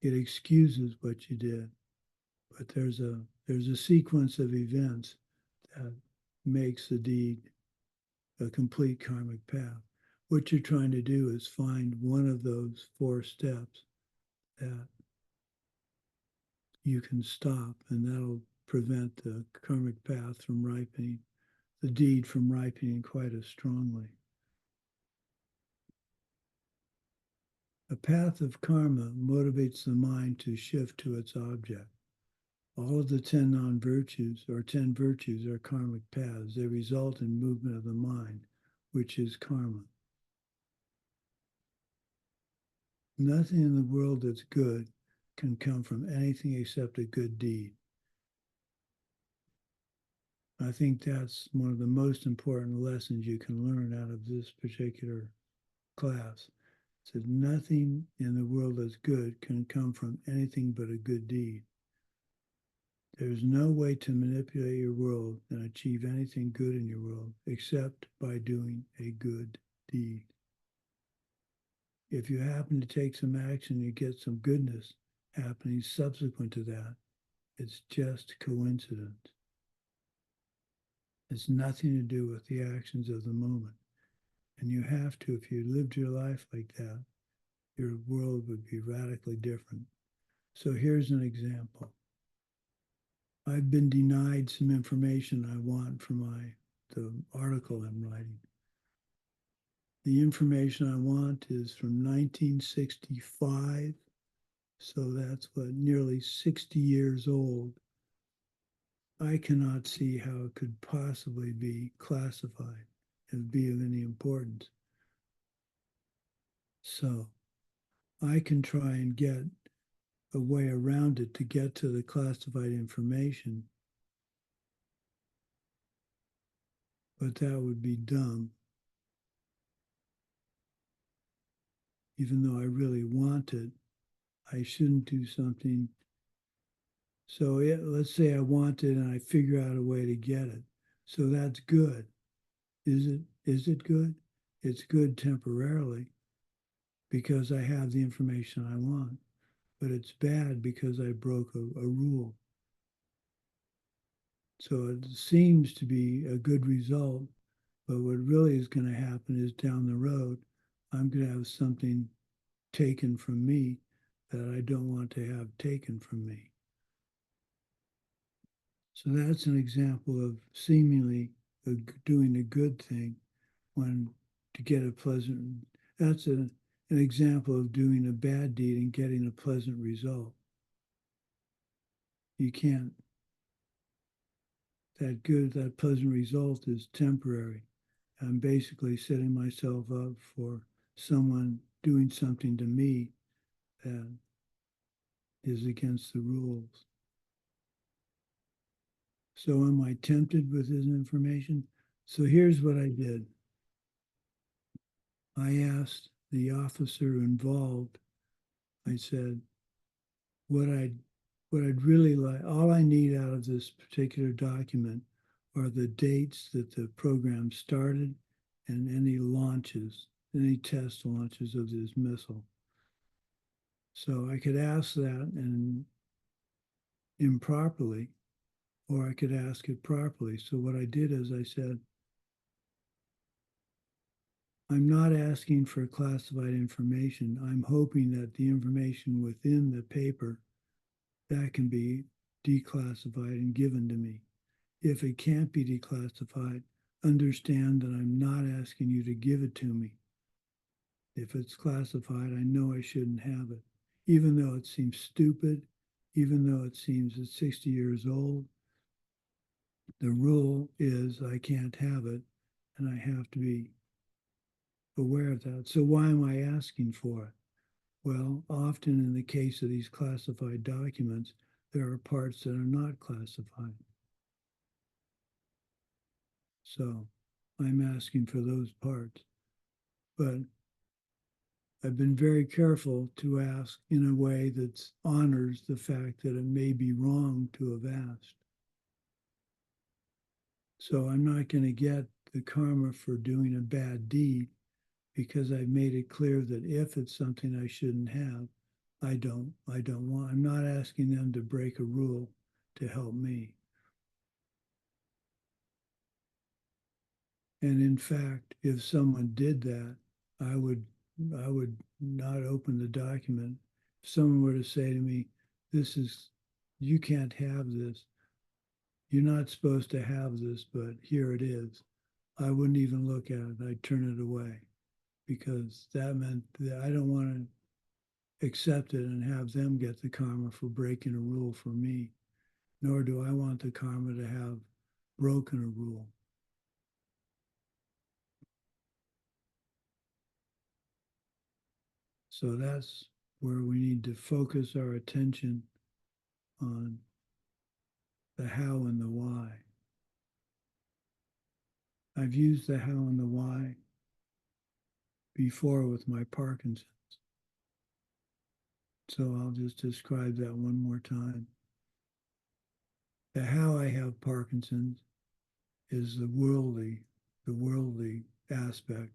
it excuses what you did, but there's a sequence of events that makes the deed a complete karmic path. What you're trying to do is find one of those 4 steps that you can stop, and that'll prevent the karmic path from ripening, the deed from ripening quite as strongly. A path of karma motivates the mind to shift to its object. All of the 10 non-virtues, or 10 virtues, are karmic paths. They result in movement of the mind, which is karma. Nothing in the world that's good can come from anything except a good deed. I think that's one of the most important lessons you can learn out of this particular class. It says nothing in the world that's good can come from anything but a good deed. There's no way to manipulate your world and achieve anything good in your world except by doing a good deed. If you happen to take some action, you get some goodness happening subsequent to that. It's just coincidence. It's nothing to do with the actions of the moment. And you have to, if you lived your life like that, your world would be radically different. So here's an example. I've been denied some information I want for the article I'm writing. The information I want is from 1965, so that's what, nearly 60 years old. I cannot see how it could possibly be classified and be of any importance. So I can try and get a way around it to get to the classified information, but that would be dumb. Even though I really want it, I shouldn't do something. So let's say I want it and I figure out a way to get it. So that's good. Is it good? It's good temporarily because I have the information I want, but it's bad because I broke a rule. So it seems to be a good result, but what really is going to happen is down the road, I'm going to have something taken from me that I don't want to have taken from me. So that's an example of seemingly doing a good thing when to get a pleasant, that's an example of doing a bad deed and getting a pleasant result. You can't, that pleasant result is temporary. I'm basically setting myself up for someone doing something to me that is against the rules. So am I tempted with this information? So here's what I did. I asked the officer involved, I said, what I'd really like, all I need out of this particular document are the dates that the program started and any launches, any test launches of this missile. So I could ask that and improperly, or I could ask it properly. So what I did is I said, I'm not asking for classified information. I'm hoping that the information within the paper that can be declassified and given to me. If it can't be declassified, understand that I'm not asking you to give it to me. If it's classified, I know I shouldn't have it. Even though it seems stupid, even though it seems it's 60 years old, the rule is I can't have it, and I have to be aware of that. So why am I asking for it? Well, often in the case of these classified documents, there are parts that are not classified. So I'm asking for those parts. But I've been very careful to ask in a way that honors the fact that it may be wrong to have asked. So I'm not going to get the karma for doing a bad deed because I've made it clear that if it's something I shouldn't have, I don't want. I'm not asking them to break a rule to help me. And in fact, if someone did that, I would not open the document. If someone were to say to me, you can't have this. You're not supposed to have this, but here it is. I wouldn't even look at it. I'd turn it away because that meant that I don't want to accept it and have them get the karma for breaking a rule for me, nor do I want the karma to have broken a rule. So that's where we need to focus our attention on the how and the why. I've used the how and the why before with my Parkinson's. So I'll just describe that one more time. The how I have Parkinson's is the worldly aspect.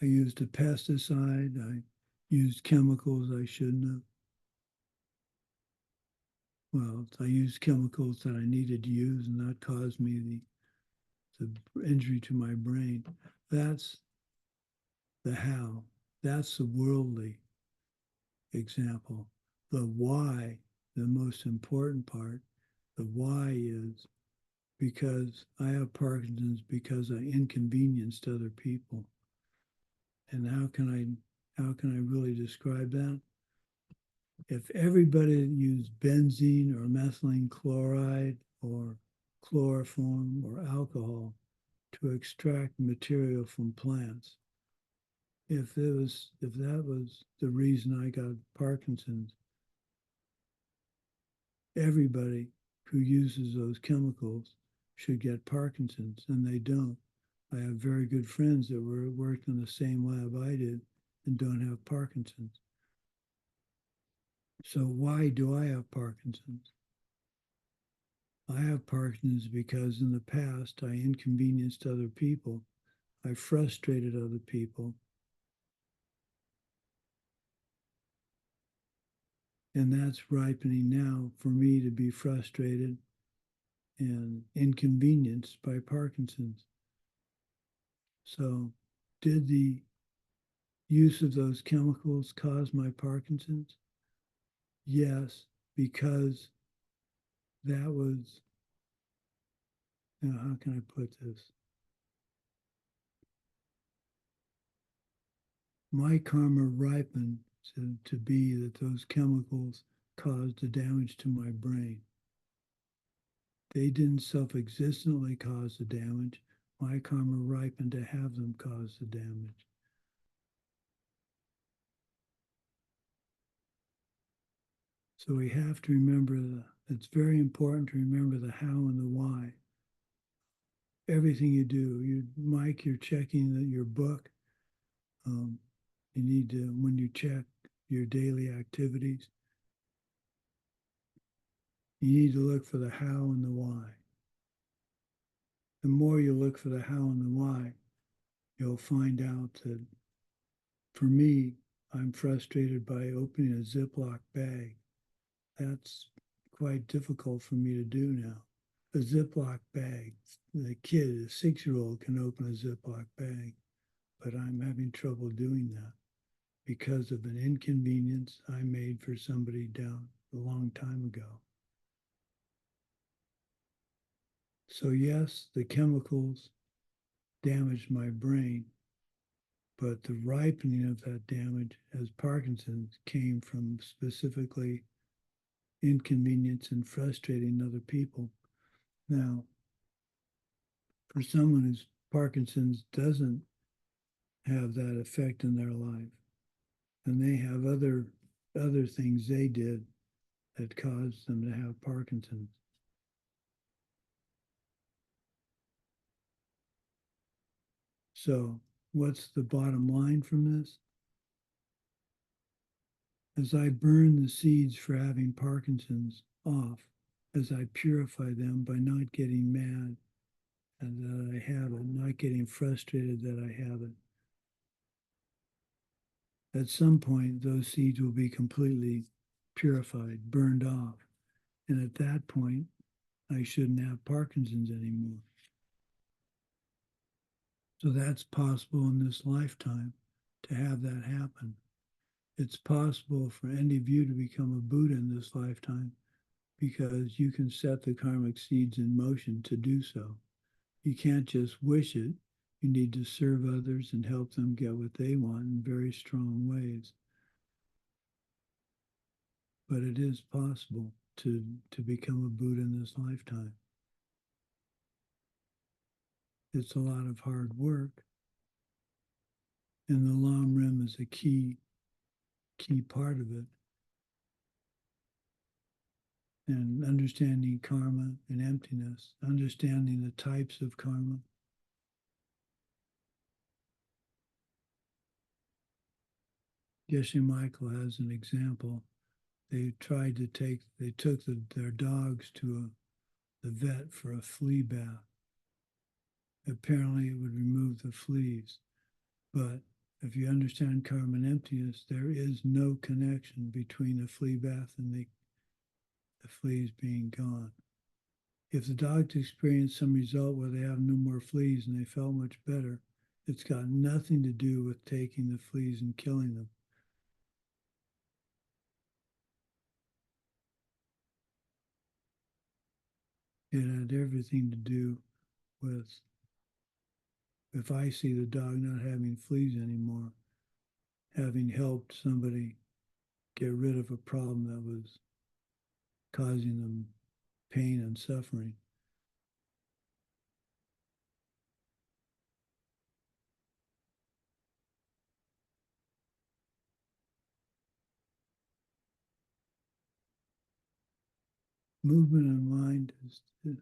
I used a pesticide. I used chemicals I shouldn't have. Well, I used chemicals that I needed to use, and that caused me the injury to my brain. That's the how. That's the worldly example. The why, the most important part, the why is because I have Parkinson's because I inconvenienced other people. And how can I really describe that? If everybody used benzene or methylene chloride or chloroform or alcohol to extract material from plants, if that was the reason I got Parkinson's, everybody who uses those chemicals should get Parkinson's, and they don't. I have very good friends that worked in the same lab I did and don't have Parkinson's. So why do I have Parkinson's? I have Parkinson's because in the past I inconvenienced other people. I frustrated other people. And that's ripening now for me to be frustrated and inconvenienced by Parkinson's. So did the use of those chemicals cause my Parkinson's? Yes, because that was, how can I put this? My karma ripened to be that those chemicals caused the damage to my brain. They didn't self-existently cause the damage. My karma ripened to have them cause the damage. So we have to remember it's very important to remember the how and the why. Everything you do, Mike, you're checking your book. You need to, when you check your daily activities, you need to look for the how and the why. the more you look for the how and the why, you'll find out that for me, I'm frustrated by opening a Ziploc bag. That's quite difficult for me to do now. A Ziploc bag, the kid, a 6-year-old can open a Ziploc bag, but I'm having trouble doing that because of an inconvenience I made for somebody down a long time ago. So yes, the chemicals damaged my brain, but the ripening of that damage as Parkinson's came from specifically inconvenience and frustrating other people. Now, for someone who's Parkinson's doesn't have that effect in their life, and they have other things they did that caused them to have Parkinson's. So what's the bottom line from this? As I burn the seeds for having Parkinson's off, as I purify them by not getting mad and that I have it, not getting frustrated that I have it, at some point those seeds will be completely purified, burned off. And at that point, I shouldn't have Parkinson's anymore. So that's possible in this lifetime to have that happen. It's possible for any of you to become a Buddha in this lifetime because you can set the karmic seeds in motion to do so. You can't just wish it. You need to serve others and help them get what they want in very strong ways. But it is possible to become a Buddha in this lifetime. It's a lot of hard work. And the Lam Rim is a key part of it. And understanding karma and emptiness, understanding the types of karma. Geshe Michael has an example. They took their dogs to the vet for a flea bath. Apparently it would remove the fleas. But if you understand karma and emptiness, there is no connection between the flea bath and the fleas being gone. If the dogs experience some result where they have no more fleas and they felt much better, it's got nothing to do with taking the fleas and killing them. It had everything to do with if I see the dog not having fleas anymore, having helped somebody get rid of a problem that was causing them pain and suffering. Movement of mind is the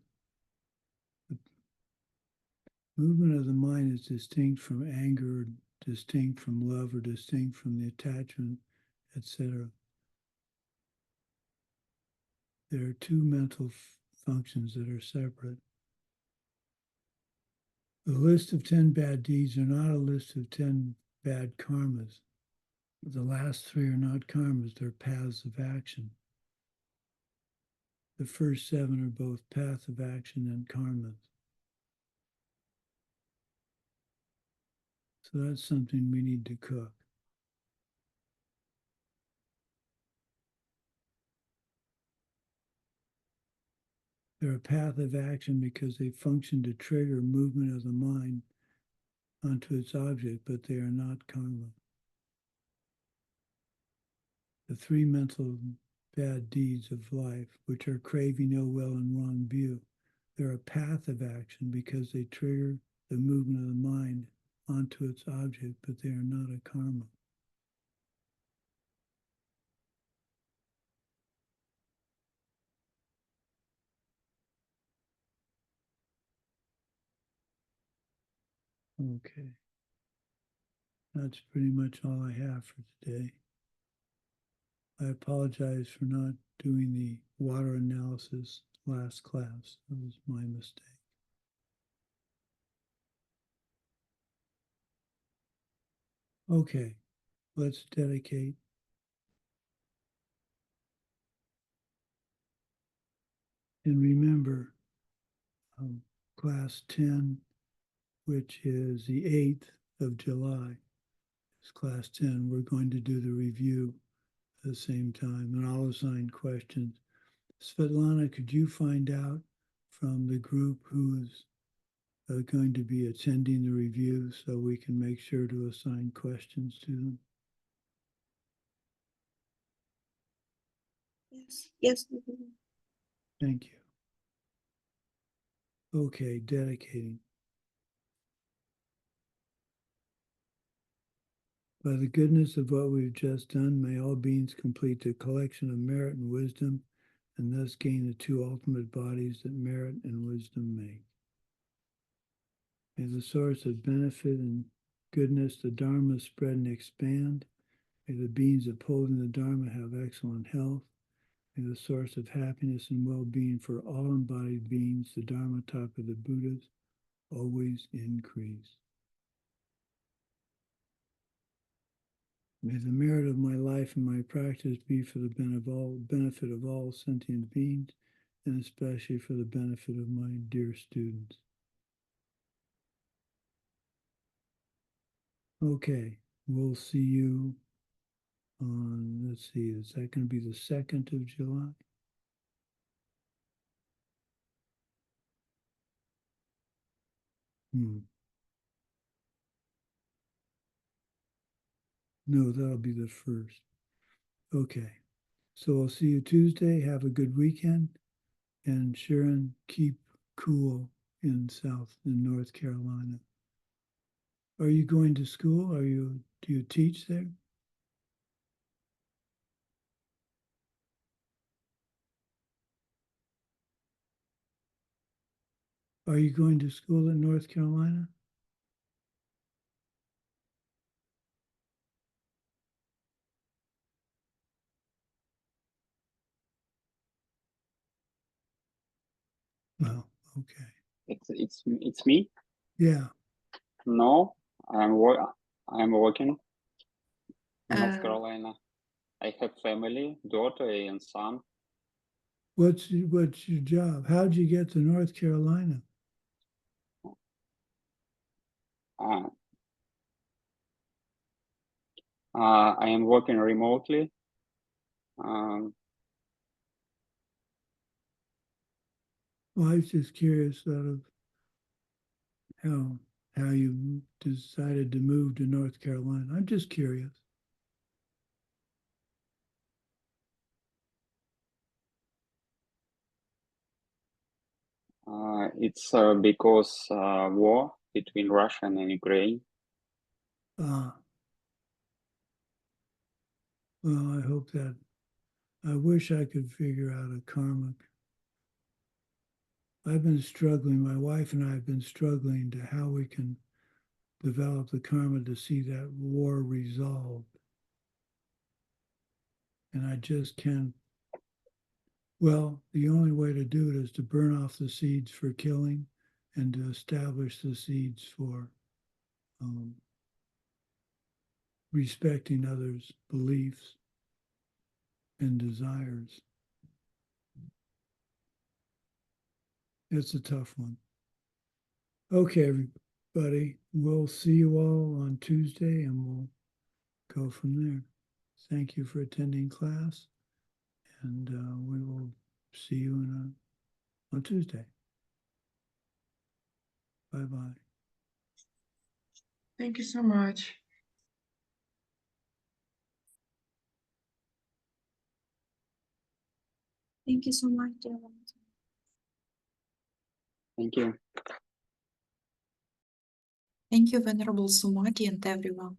movement of the mind is distinct from anger, distinct from love, or distinct from the attachment, etc. There are two mental functions that are separate. The list of 10 bad deeds are not a list of 10 bad karmas. The last 3 are not karmas, they're paths of action. The first 7 are both path of action and karmas. So that's something we need to cook. They're a path of action because they function to trigger movement of the mind onto its object, but they are not karma. The 3 mental bad deeds of life, which are craving, ill will, and wrong view, they're a path of action because they trigger the movement of the mind onto its object, but they are not a karma. Okay. That's pretty much all I have for today. I apologize for not doing the water analysis last class. That was my mistake. Okay, let's dedicate. And remember, class 10, which is the 8th of July, is class 10. We're going to do the review at the same time, and I'll assign questions. Svetlana, could you find out from the group who's going to be attending the review so we can make sure to assign questions to them? Yes, yes. Thank you. Okay, dedicating. By the goodness of what we've just done, may all beings complete the collection of merit and wisdom, and thus gain the two ultimate bodies that merit and wisdom make. May the source of benefit and goodness, the Dharma, spread and expand. May the beings upholding the Dharma have excellent health. May the source of happiness and well-being for all embodied beings, the Dharma talk of the Buddhas, always increase. May the merit of my life and my practice be for the benefit of all sentient beings, and especially for the benefit of my dear students. Okay, we'll see you on, let's see, is that going to be the 2nd of July? No, that'll be the 1st. Okay, so I'll see you Tuesday. Have a good weekend. And Sharon, keep cool in North Carolina. Are you going to school? Do you teach there? Are you going to school in North Carolina? Oh, okay. It's me. Yeah. No, I'm working in North Uh, Carolina. I have family, daughter and son. What's your job? How'd you get to North Carolina? I am working remotely. Well, I was just curious sort of how you decided to move to North Carolina. I'm just curious. It's because war between Russia and Ukraine. Well, I hope that, I wish I could figure out a karmic. I've been struggling, my wife and I have been struggling to how we can develop the karma to see that war resolved. And I just can't. Well, the only way to do it is to burn off the seeds for killing and to establish the seeds for respecting others' beliefs and desires. It's a tough one. Okay, everybody, we'll see you all on Tuesday and we'll go from there. Thank you for attending class, and we will see you on Tuesday. Bye-bye. Thank you so much. Thank you so much, dear one. Thank you. Thank you, Venerable Sumati, and everyone.